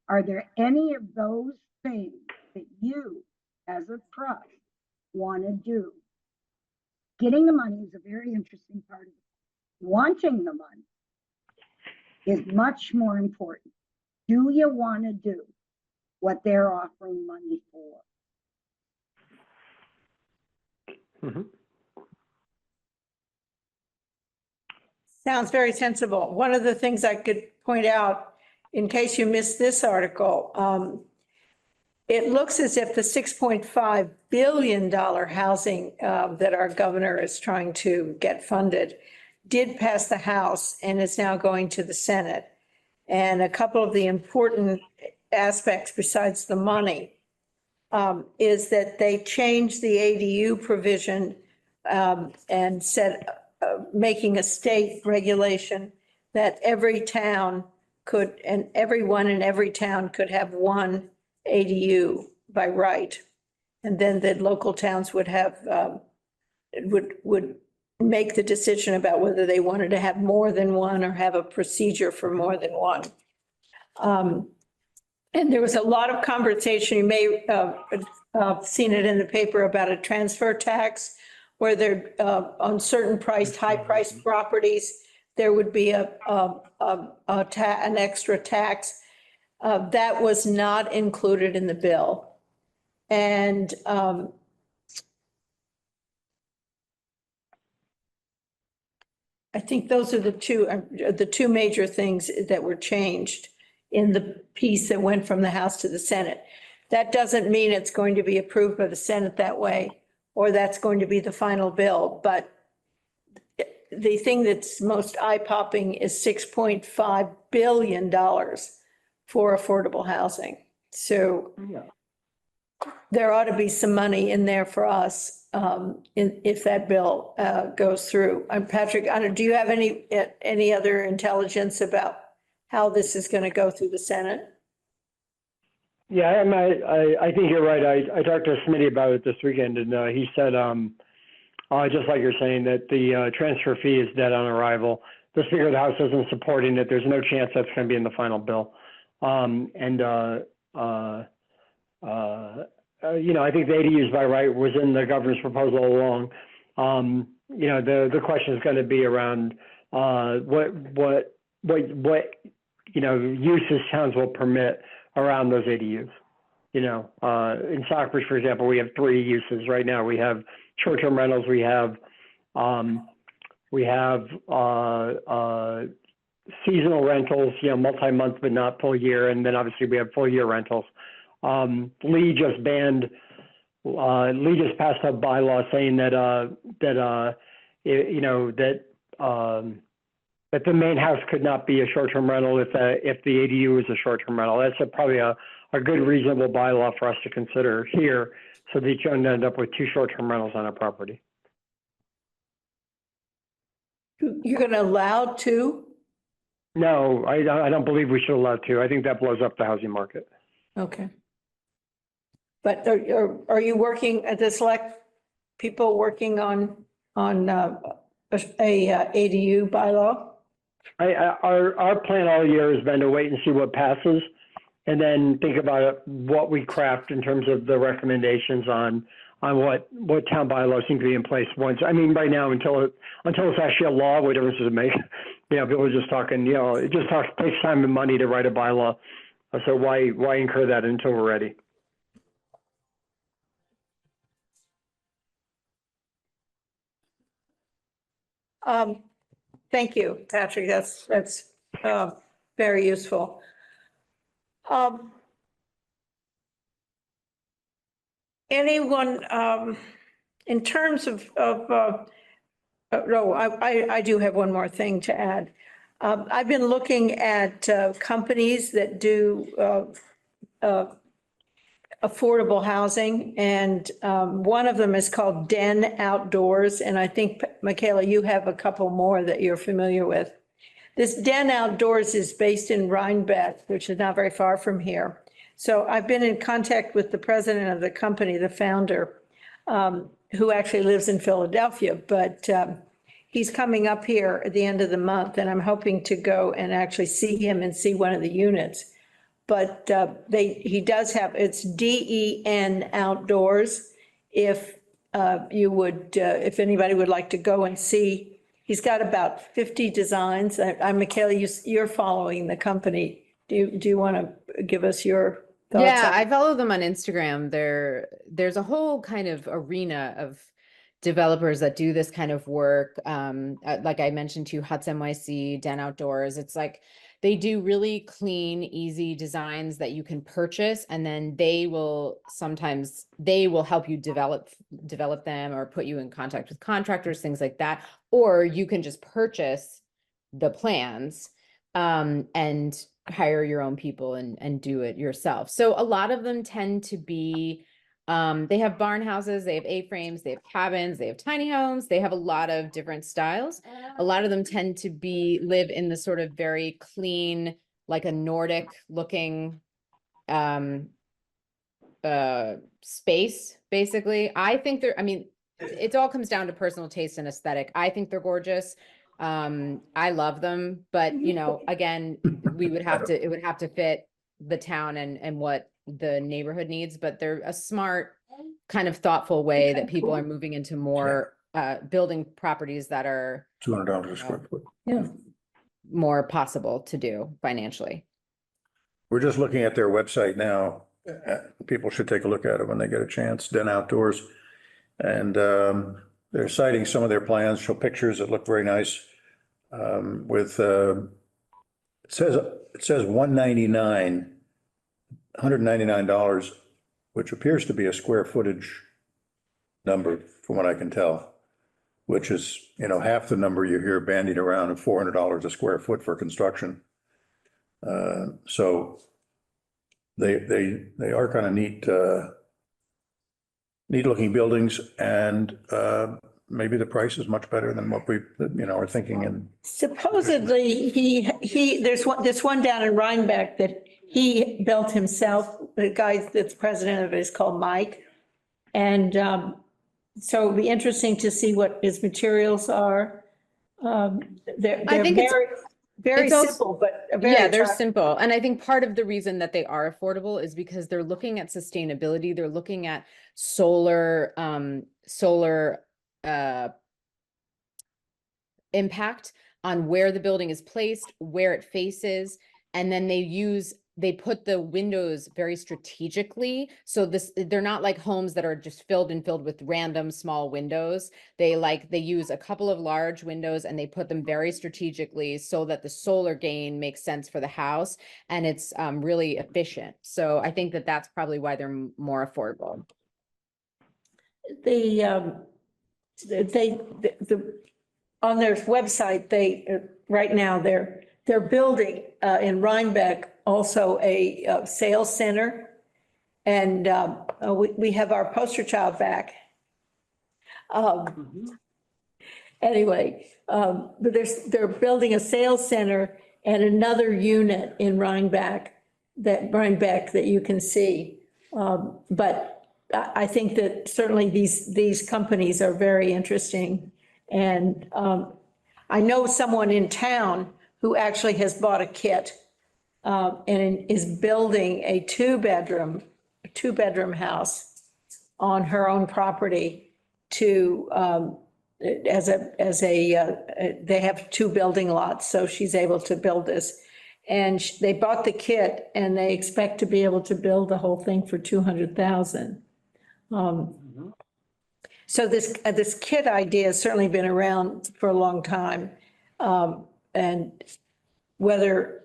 Are there any of those things that you, as a trust, want to do? Getting the money is a very interesting part of it. Wanting the money is much more important. Do you want to do what they're offering money for? Sounds very sensible. One of the things I could point out, in case you missed this article, it looks as if the $6.5 billion housing that our governor is trying to get funded did pass the House and is now going to the Senate. And a couple of the important aspects besides the money is that they changed the ADU provision and said, making a state regulation that every town could, and everyone in every town could have one ADU by right. And then the local towns would have, would make the decision about whether they wanted to have more than one or have a procedure for more than one. And there was a lot of conversation, you may have seen it in the paper, about a transfer tax where there, on certain priced, high-priced properties, there would be an extra tax. That was not included in the bill. And I think those are the two major things that were changed in the piece that went from the House to the Senate. That doesn't mean it's going to be approved by the Senate that way, or that's going to be the final bill. But the thing that's most eye-popping is $6.5 billion for affordable housing. So there ought to be some money in there for us if that bill goes through. Patrick, do you have any other intelligence about how this is going to go through the Senate? Yeah, I think you're right. I talked to Smitty about it this weekend, and he said, just like you're saying, that the transfer fee is dead on arrival. The Speaker of the House isn't supporting it. There's no chance that's going to be in the final bill. I think the ADUs by right was in the governor's proposal all along. The question is going to be around what uses towns will permit around those ADUs. In Stockbridge, for example, we have 3 uses right now. We have short-term rentals, we have seasonal rentals, multi-month but not full year, and then obviously we have full year rentals. Lee just passed a bylaw saying that the main house could not be a short-term rental if the ADU is a short-term rental. That's probably a good, reasonable bylaw for us to consider here, so that you don't end up with 2 short-term rentals on a property. You're going to allow 2? No, I don't believe we should allow 2. I think that blows up the housing market. Okay. But are you working at the select people working on a ADU bylaw? Our plan all year has been to wait and see what passes, and then think about what we craft in terms of the recommendations on what town bylaws seem to be in place once. I mean, right now, until it's actually a law, what difference does it make? People are just talking, it just takes time and money to write a bylaw. So why incur that until we're ready? Thank you, Patrick. That's very useful. Anyone, in terms of no, I do have one more thing to add. I've been looking at companies that do affordable housing, and one of them is called Den Outdoors, and I think, Michaela, you have a couple more that you're familiar with. This Den Outdoors is based in Rhinebeck, which is not very far from here. So I've been in contact with the president of the company, the founder, who actually lives in Philadelphia, but he's coming up here at the end of the month, and I'm hoping to go and actually see him and see one of the units. But he does have, it's DEN Outdoors. If if anybody would like to go and see, he's got about 50 designs. Michaela, you're following the company. Do you want to give us your thoughts? Yeah, I follow them on Instagram. There's a whole kind of arena of developers that do this kind of work. Like I mentioned to you, Huts NYC, Den Outdoors. It's like they do really clean, easy designs that you can purchase, and then they will help you develop them or put you in contact with contractors, things like that. Or you can just purchase the plans and hire your own people and do it yourself. So a lot of them tend to be, they have barn houses, they have A-frames, they have cabins, they have tiny homes, they have a lot of different styles. A lot of them tend to live in the sort of very clean, like a Nordic looking, space, basically. I think I mean, it all comes down to personal taste and aesthetic. I think they're gorgeous. I love them, but you know, again, it would have to fit the town and what the neighborhood needs, but they're a smart, kind of thoughtful way that people are moving into more, building properties that are $200 a square foot. Yeah. more possible to do financially. We're just looking at their website now. People should take a look at it when they get a chance, Den Outdoors. And they're citing some of their plans, show pictures that look very nice. With, it says $199, which appears to be a square footage number from what I can tell, which is, you know, half the number you hear bandied around of $400 a square foot for construction. So they are kind of neat looking buildings, and maybe the price is much better than what we, you know, are thinking. And Supposedly, there's one down in Rhinebeck that he built himself. The guy that's president of it is called Mike. And so it'd be interesting to see what his materials are. They're I think it's- very it's also- simple, but very Yeah, they're attractive. simple. And I think part of the reason that they are affordable is because they're looking at sustainability. They're looking at solar impact on where the building is placed, where it faces, and then they put the windows very strategically. So they're not like homes that are just filled with random small windows. They use a couple of large windows and they put them very strategically so that the solar gain makes sense for the house, and it's really efficient. So I think that that's probably why they're more affordable. On their website, right now, they're building in Rhinebeck also a sales center. And we have our poster child back. Anyway, but they're building a sales center and another unit in Rhinebeck that you can see. But I think that certainly these companies are very interesting. And I know someone in town who actually has bought a kit and is building a two-bedroom house on her own property to, they have two building lots, so she's able to build this. And they bought the kit and they expect to be able to build the whole thing for 200,000. So this kit idea has certainly been around for a long time. And whether,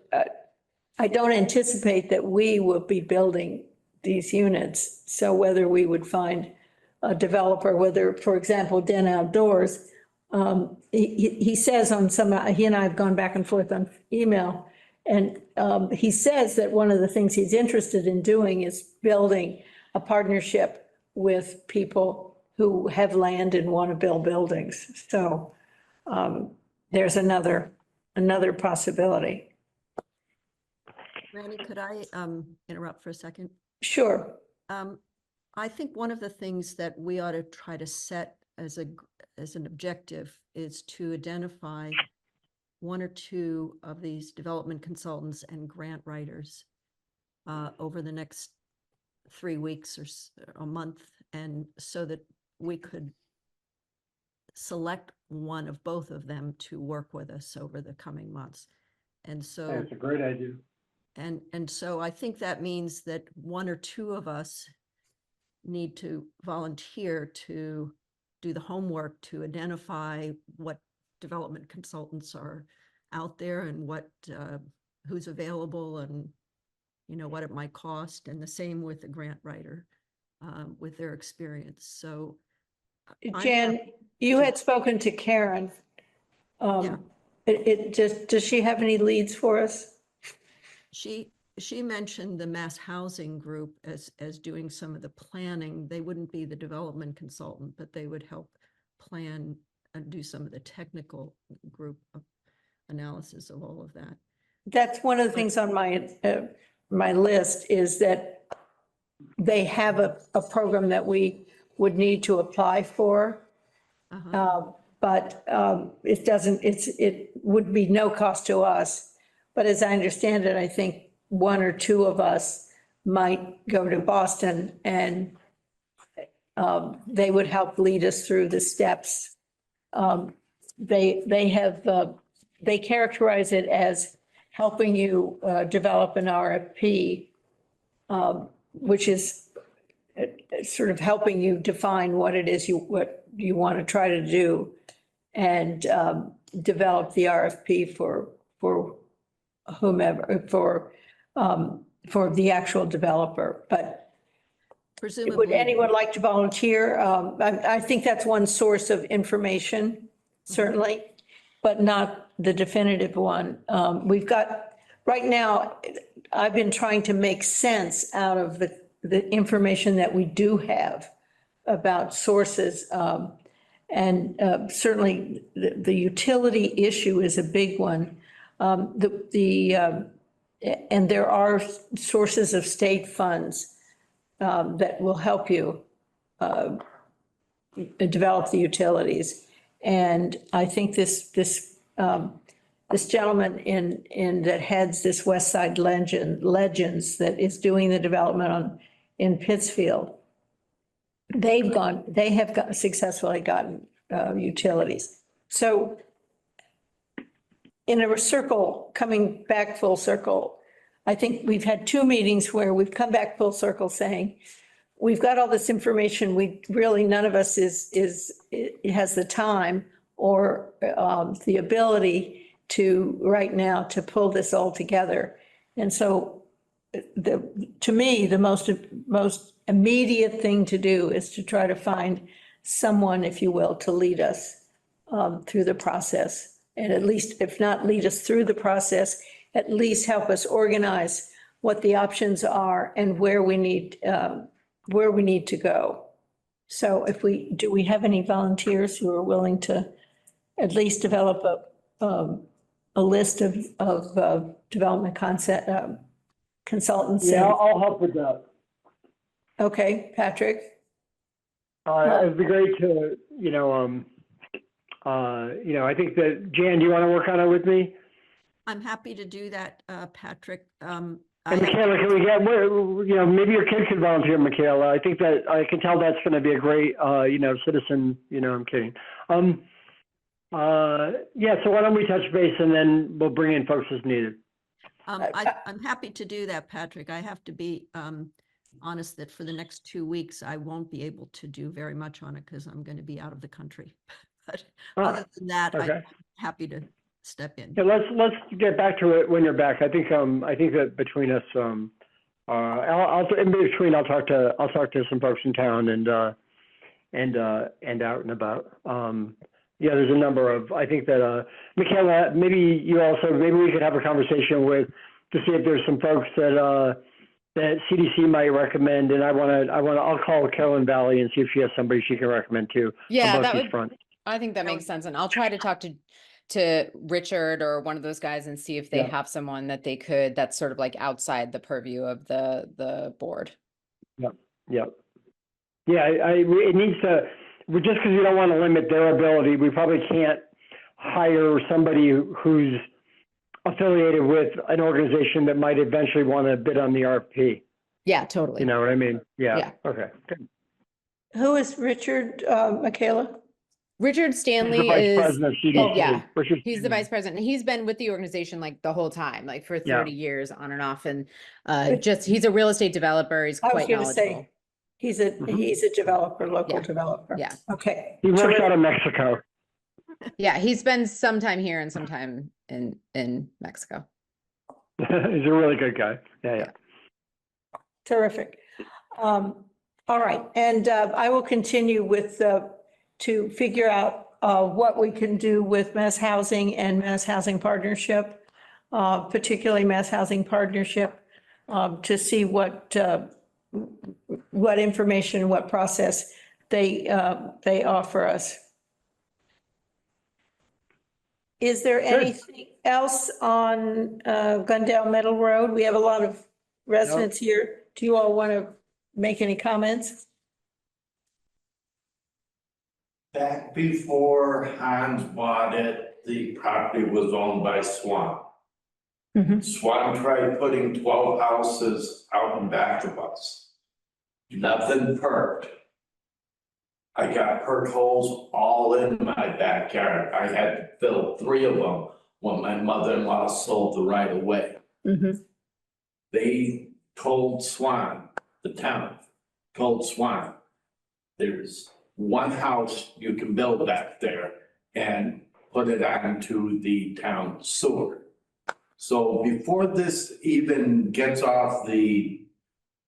I don't anticipate that we will be building these units. So whether we would find a developer, whether, for example, Den Outdoors, he says on he and I have gone back and forth on email, and he says that one of the things he's interested in doing is building a partnership with people who have land and want to build buildings. So there's another possibility. Randy, could I interrupt for a second? Sure. I think one of the things that we ought to try to set as an objective is to identify one or two of these development consultants and grant writers over the next 3 weeks or a month, and so that we could select one of both of them to work with us over the coming months. And so That's a great idea. And so I think that means that one or two of us need to volunteer to do the homework to identify what development consultants are out there and what who's available and what it might cost, and the same with the grant writer with their experience. So Jan, you had spoken to Karen. Yeah. Does she have any leads for us? She mentioned the Mass Housing Group as doing some of the planning. They wouldn't be the development consultant, but they would help plan and do some of the technical group of analysis of all of that. That's one of the things on my list is that they have a program that we would need to apply for. But it would be no cost to us. But as I understand it, I think one or two of us might go to Boston and they would help lead us through the steps. They characterize it as helping you develop an RFP, which is sort of helping you define what it is what you want to try to do and develop the RFP for whomever, for the actual developer. But would Presumably, anyone like to volunteer? I think that's one source of information, certainly, but not the definitive one. We've got, right now, I've been trying to make sense out of the information that we do have about sources. And certainly the utility issue is a big one. And there are sources of state funds that will help you develop the utilities. And I think this gentleman in that heads this West Side Legends that is doing the development in Pittsfield, they have successfully gotten utilities. So in a circle, coming back full circle, I think we've had two meetings where we've come back full circle saying, we've got all this information, none of us has the time or the ability to right now to pull this all together. And so to me, the most immediate thing to do is to try to find someone, if you will, to lead us through the process. And at least, if not lead us through the process, at least help us organize what the options are and where we need to go. So do we have any volunteers who are willing to at least develop a list of development consultants? Yeah, I'll help with that. Okay, Patrick? It'd be great to, I think that, Jan, do you want to work on it with me? I'm happy to do that, Patrick. And Michaela, can we get, maybe your kid could volunteer, Michaela. I think that, I can tell that's going to be a great, citizen, I'm kidding. Yeah, so why don't we touch base and then we'll bring in folks as needed. I'm happy to do that, Patrick. I have to be honest that for the next 2 weeks, I won't be able to do very much on it because I'm going to be out of the country. But other than that, okay. I'm happy to step in. Yeah, let's get back to it when you're back. I think that between us, in between, I'll talk to some folks in town and out and about. Yeah, there's a number of, I think that, Michaela, maybe we could have a conversation with, to see if there's some folks that CDC might recommend. And I'll call Carolyn Valley and see if she has somebody she can recommend too. Yeah, I think that makes sense. And I'll try to talk to Richard or one of those guys and see if they have someone that that's sort of like outside the purview of the board. Yep. Yeah, it needs to, just because we don't want to limit their ability, we probably can't hire somebody who's affiliated with an organization that might eventually want to bid on the RFP. Yeah, totally. You know what I mean? Yeah. Yeah. Okay. Good. Who is Richard, Michaela? Richard Stanley He's the vice is, president of CDC. yeah, Richard he's the Stanley. vice president. He's been with the organization like the whole time, like for 30 years on and off. And he's a real estate developer. He's I was quite going to knowledgeable. say, he's a developer, local developer. Yeah. Okay. He works out of Mexico. Yeah, he spends some time here and some time in Mexico. He's a really good guy. Yeah. Terrific. All right, and I will continue with to figure out what we can do with Mass Housing and Mass Housing Partnership. particularly Mass Housing Partnership, to see what information, what process they offer us. Is there anything else on Glendale Middle Road? We have a lot of residents here. Do you all want to make any comments? Back before Hans bought it, the property was owned by Swan. Mhm. Swan tried putting 12 houses out in back of us. Nothing perked. I got perk holes all in my backyard. I had to fill 3 of them when my mother-in-law sold the right of way. Mhm. They told Swan, the town, told Swan, there's one house you can build back there and put it onto the town sewer. So before this even gets off the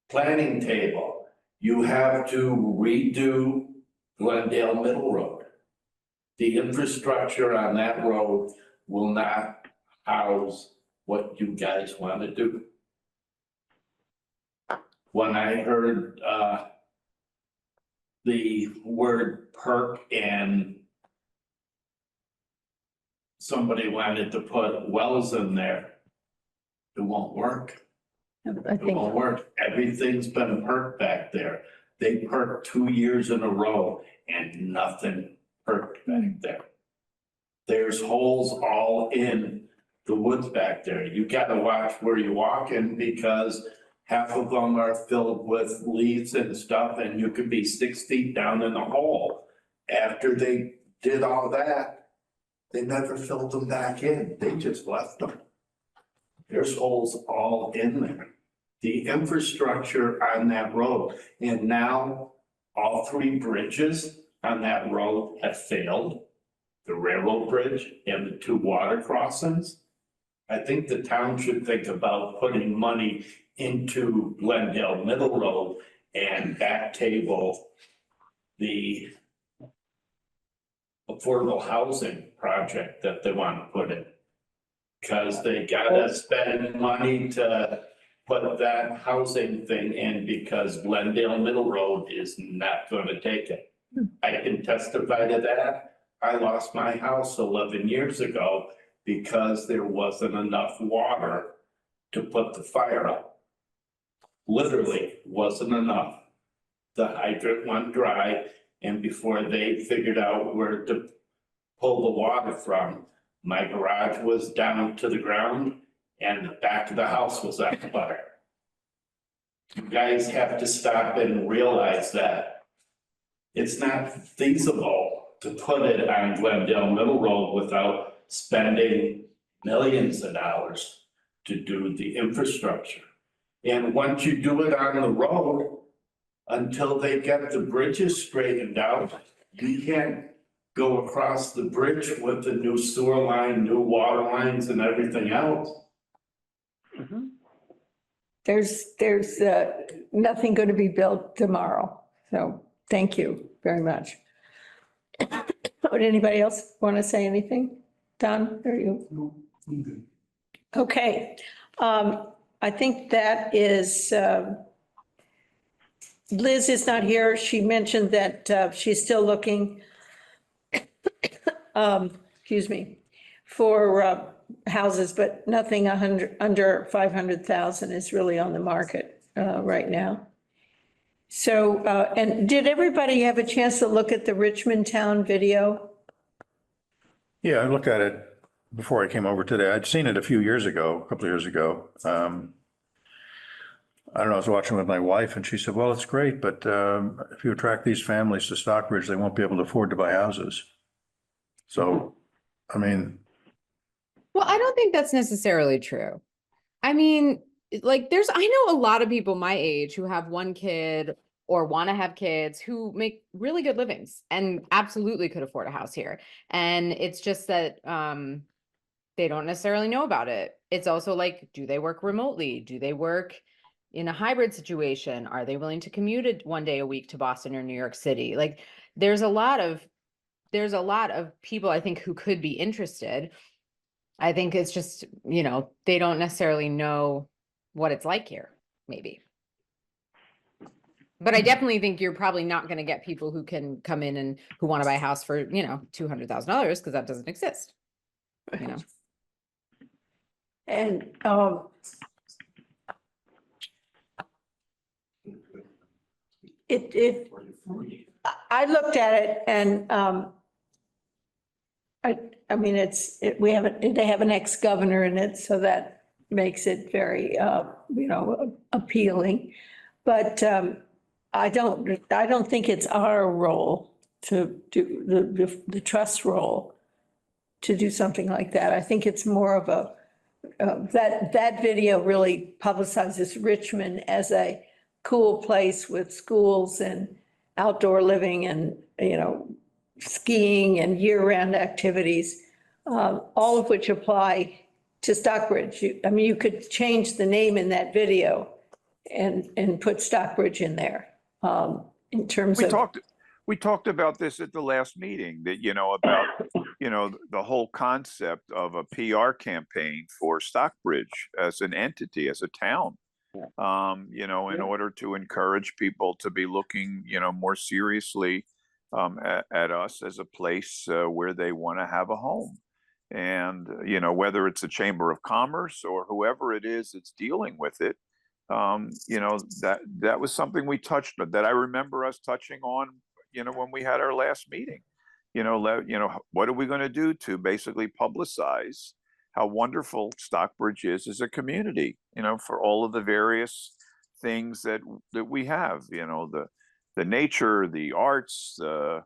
planning table, you have to redo Glendale Middle Road. The infrastructure on that road will not house what you guys want to do. When I heard the word perk and somebody wanted to put wells in there, it won't work. I It won't think, work. Everything's been perked back there. They perked 2 years in a row and nothing perked back there. There's holes all in the woods back there. You gotta watch where you're walking because half of them are filled with leaves and stuff and you could be 6 feet down in the hole. After they did all that, they never filled them back in. They just left them. There's holes all in there. The infrastructure on that road, and now all 3 bridges on that road have failed. The railroad bridge and the 2 water crossings. I think the town should think about putting money into Glendale Middle Road and back table the affordable housing project that they want to put in. Because they gotta spend money to put that housing thing in because Glendale Middle Road is not gonna take it. I can testify to that. I lost my house 11 years ago because there wasn't enough water to put the fire out. Literally wasn't enough. The hydrant went dry and before they figured out where to pull the water from, my garage was down to the ground and the back of the house was on fire. You guys have to stop and realize that it's not feasible to put it on Glendale Middle Road without spending millions of dollars to do the infrastructure. And once you do it on the road, until they get the bridges straightened out, you can't go across the bridge with the new sewer line, new water lines and everything else. there's nothing going to be built tomorrow. So thank you very much. Would anybody else want to say anything? Don, are you? Okay. I think that is, Liz is not here. She mentioned that she's still looking, excuse me, for houses, but nothing under 500,000 is really on the market right now. So, and did everybody have a chance to look at the Richmond Town video? Yeah, I looked at it before I came over today. I'd seen it a few years ago, a couple of years ago. I don't know, I was watching with my wife and she said, well, it's great, but if you attract these families to Stockbridge, they won't be able to afford to buy houses. So, I mean, Well, I don't think that's necessarily true. I mean, like I know a lot of people my age who have 1 kid or want to have kids who make really good livings and absolutely could afford a house here. And it's just that they don't necessarily know about it. It's also like, do they work remotely? Do they work in a hybrid situation? Are they willing to commute 1 day a week to Boston or New York City? Like there's a lot of people I think who could be interested. I think it's just, you know, they don't necessarily know what it's like here, maybe. But I definitely think you're probably not going to get people who can come in and who want to buy a house for, you know, $200,000 because that doesn't exist. You know, And I looked at it and I mean, they have an ex-governor in it, so that makes it very, you know, appealing. But I don't think it's our role to do the trust role to do something like that. I think it's more of a, that video really publicizes Richmond as a cool place with schools and outdoor living and, you know, skiing and year-round activities, all of which apply to Stockbridge. I mean, you could change the name in that video and put Stockbridge in there, in terms of. We talked about this at the last meeting, that, you know, about, you know, the whole concept of a PR campaign for Stockbridge as an entity, as a town. You know, in order to encourage people to be looking, you know, more seriously at us as a place where they want to have a home. And, you know, whether it's a Chamber of Commerce or whoever it is that's dealing with it, you know, that was something we touched on, that I remember us touching on, you know, when we had our last meeting. You know, what are we going to do to basically publicize how wonderful Stockbridge is as a community, you know, for all of the various things that we have, you know, the nature, the arts, the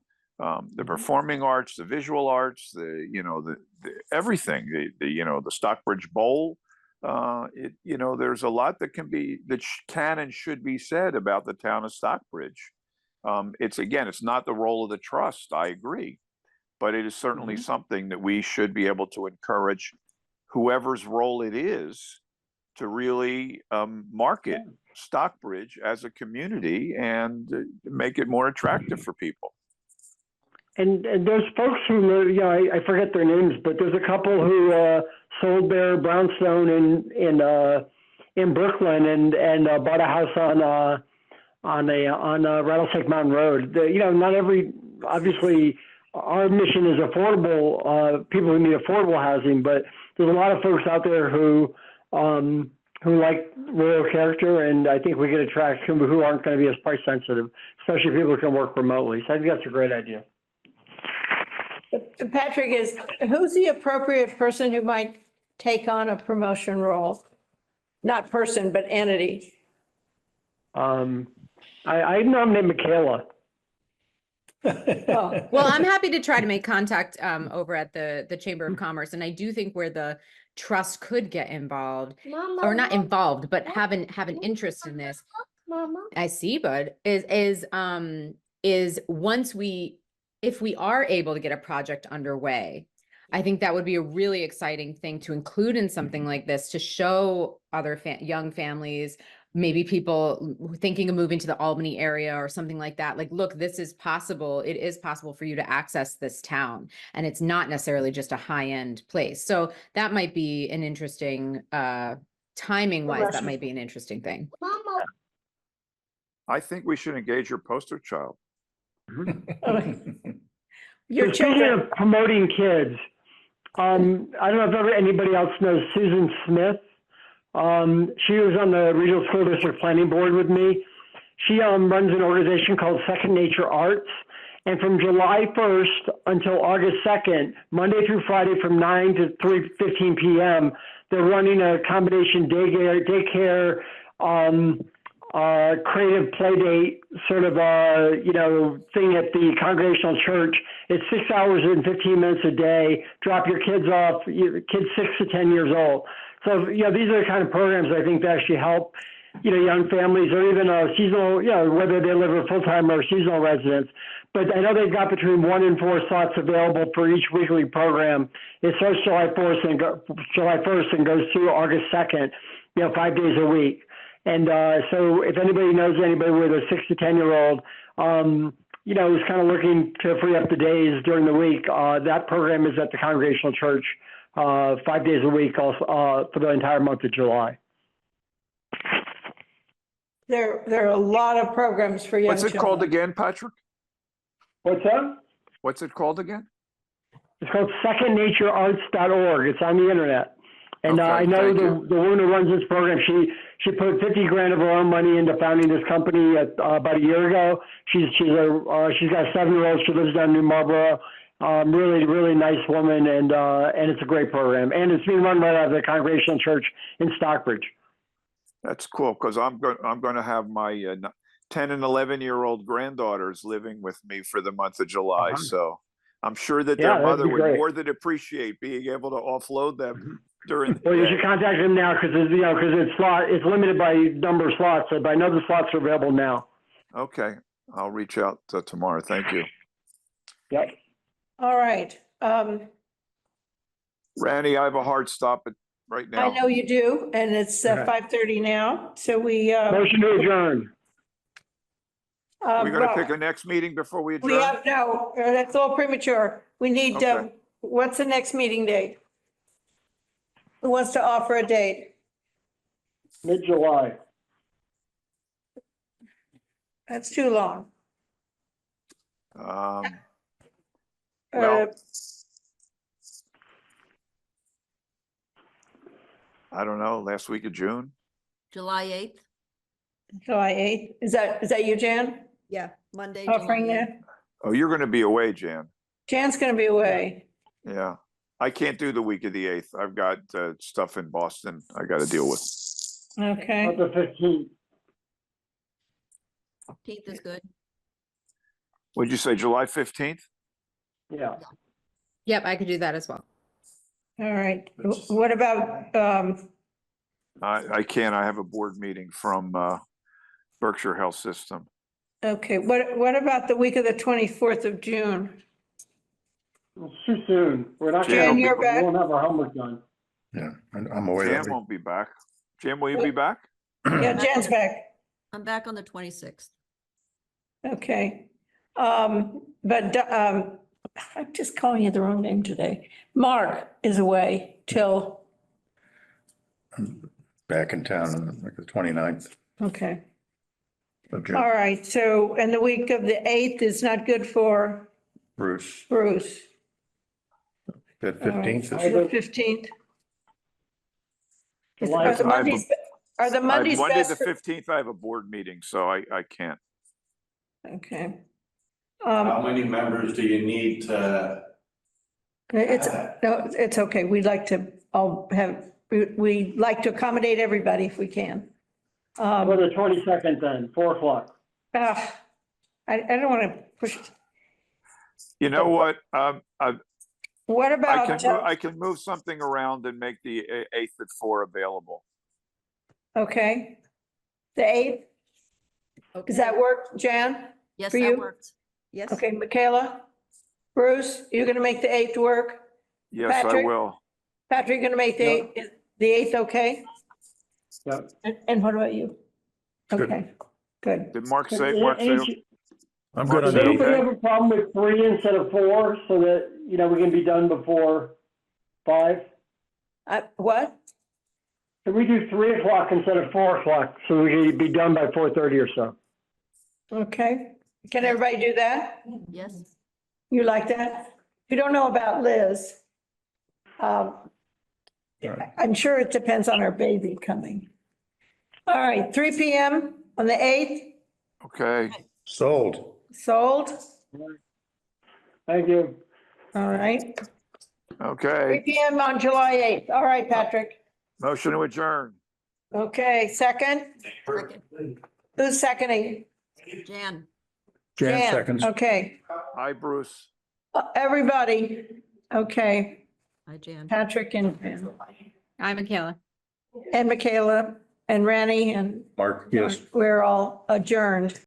performing arts, the visual arts, you know, the everything, you know, the Stockbridge Bowl. You know, there's a lot that can and should be said about the town of Stockbridge. It's not the role of the trust, I agree, but it is certainly something that we should be able to encourage whoever's role it is to really market Stockbridge as a community and make it more attractive for people. And there's folks who, you know, I forget their names, but there's a couple who sold their brownstone in Brooklyn and bought a house on Rattlesnake Mountain Road. You know, obviously our mission is affordable, people who need affordable housing, but there's a lot of folks out there who like rural character, and I think we could attract people who aren't going to be as price sensitive, especially people who can work remotely. So I think that's a great idea. Patrick, who's the appropriate person who might take on a promotion role? Not person, but entity. I nominate Michaela. Oh, well, I'm happy to try to make contact over at the Chamber of Commerce, and I do think where the trust could get involved, or not involved, but have an interest in this. I see, bud. Is if we are able to get a project underway, I think that would be a really exciting thing to include in something like this, to show other young families, maybe people thinking of moving to the Albany area or something like that. Like, look, this is possible. It is possible for you to access this town, and it's not necessarily just a high-end place. So that might be an interesting, timing wise, that might be an interesting thing. I think we should engage your poster child. Your Speaking children. of promoting kids, I don't know if anybody else knows Susan Smith. She was on the Regional School District Planning Board with me. She runs an organization called Second Nature Arts. And from July 1st until August 2nd, Monday through Friday from 9 to 3:15 p.m., they're running a combination daycare creative play date sort of thing at the Congregational Church. It's 6 hours and 15 minutes a day. Drop your kids off, kids 6 to 10 years old. So, you know, these are the kind of programs I think that actually help, you know, young families or even seasonal, you know, whether they live in full-time or seasonal residents. But I know they've got between 1 and 4 slots available for each weekly program. It starts July 1st and goes through August 2nd, you know, 5 days a week. And so if anybody knows anybody with a 6 to 10-year-old, you know, who's kind of looking to free up the days during the week, that program is at the Congregational Church 5 days a week also, for the entire month of July. There are a lot of programs for young What's it called children. again, Patrick? What's that? What's it called again? It's called secondnaturearts.org. It's on the internet. And Okay, I know thank you. the woman who runs this program, she put 50 grand of her own money into founding this company about a year ago. She's got a 7-year-old. She lives down in New Marlboro. Really, really nice woman, and it's a great program. And it's being run right out of the Congregational Church in Stockbridge. That's cool, because I'm going to have my 10 and 11-year-old granddaughters living with me for the month of July. Uh-huh. So I'm sure that Yeah, their that'd mother be would great. more than appreciate being able to offload them during the Well, you day. should contact them now because it's limited by number of slots. But I know the slots are available now. Okay, I'll reach out tomorrow. Thank you. Yep. All right. Randy, I have a hard stop right I now. know you do, and it's Okay. 5:30 now, so we. Motion to adjourn. We're going to well, pick a next meeting before we We adjourn? have, no, that's all premature. We need, Okay. what's the next meeting date? Who wants to offer a date? Mid-July. That's too long. Well, Uh, I don't know, last week of June? July 8th? July 8th. Is that you, Jan? Yeah, Monday, Offering July 8th. that? Oh, you're going to be away, Jan. Jan's gonna be away. Yeah. I can't do the week of the 8th. I've got stuff in Boston I got to deal with. Okay. About the 15th. 15th is good. Would you say July 15th? Yeah. Yep, I could do that as well. All right. What about, I can't. I have a board meeting from Berkshire Health System. okay, what about the week of the 24th of June? It's too soon. We're not Jan, gonna, you're we back? won't have our homework done. Yeah, I'm away. Jan won't be back. Jan, will you be back? Yeah, Jan's back. I'm back on the 26th. Okay. But, I'm just calling you the wrong name today. Mark is away till, Back in town on like the 29th okay. of June. All right, so, and the week of the 8th is not good for Bruce, Bruce. that 15th The is, 15th. July Are the 15th. Mondays, are the Mondays Monday, best? the for- 15th, I have a board meeting, so I can't. Okay. How many members do you need to? It's, no, it's okay. We'd like to, all have, we like to accommodate everybody if we can. How about the 22nd then, 4 o'clock? I don't want to push. You know what? What about, I can move something around and make the 8th at 4 available. okay, the 8th, does that work, Jan? Yes, for that you? works. Yes. Okay, Michaela? Bruce, you're going to make the 8th work? Yes, I Patrick? will. Patrick, you're going to make the 8th, okay? Yep. And what about you? Good. Okay, good. Did Mark say, I'm good on Mark, the is it 8th, we okay? have a problem with 3 instead of 4, so that, we can be done before 5. What? Can we do 3 o'clock instead of 4 o'clock, so we can be done by 4:30 or so? Okay, can everybody do that? Yes. You like that? You don't know about Liz. I'm sure it depends on our baby coming. All right, 3 PM on the 8th, Okay. Sold. sold? Thank you. All right, 3 Okay. PM on July 8th. All right, Patrick. Motion to adjourn. Okay, second? Second. Who's seconding? Jan. Jan seconds. Okay, Hi, Bruce. everybody. Okay, Hi, Jan. Patrick and Michaela. Michaela and Randy and Mark, yes. we're all adjourned.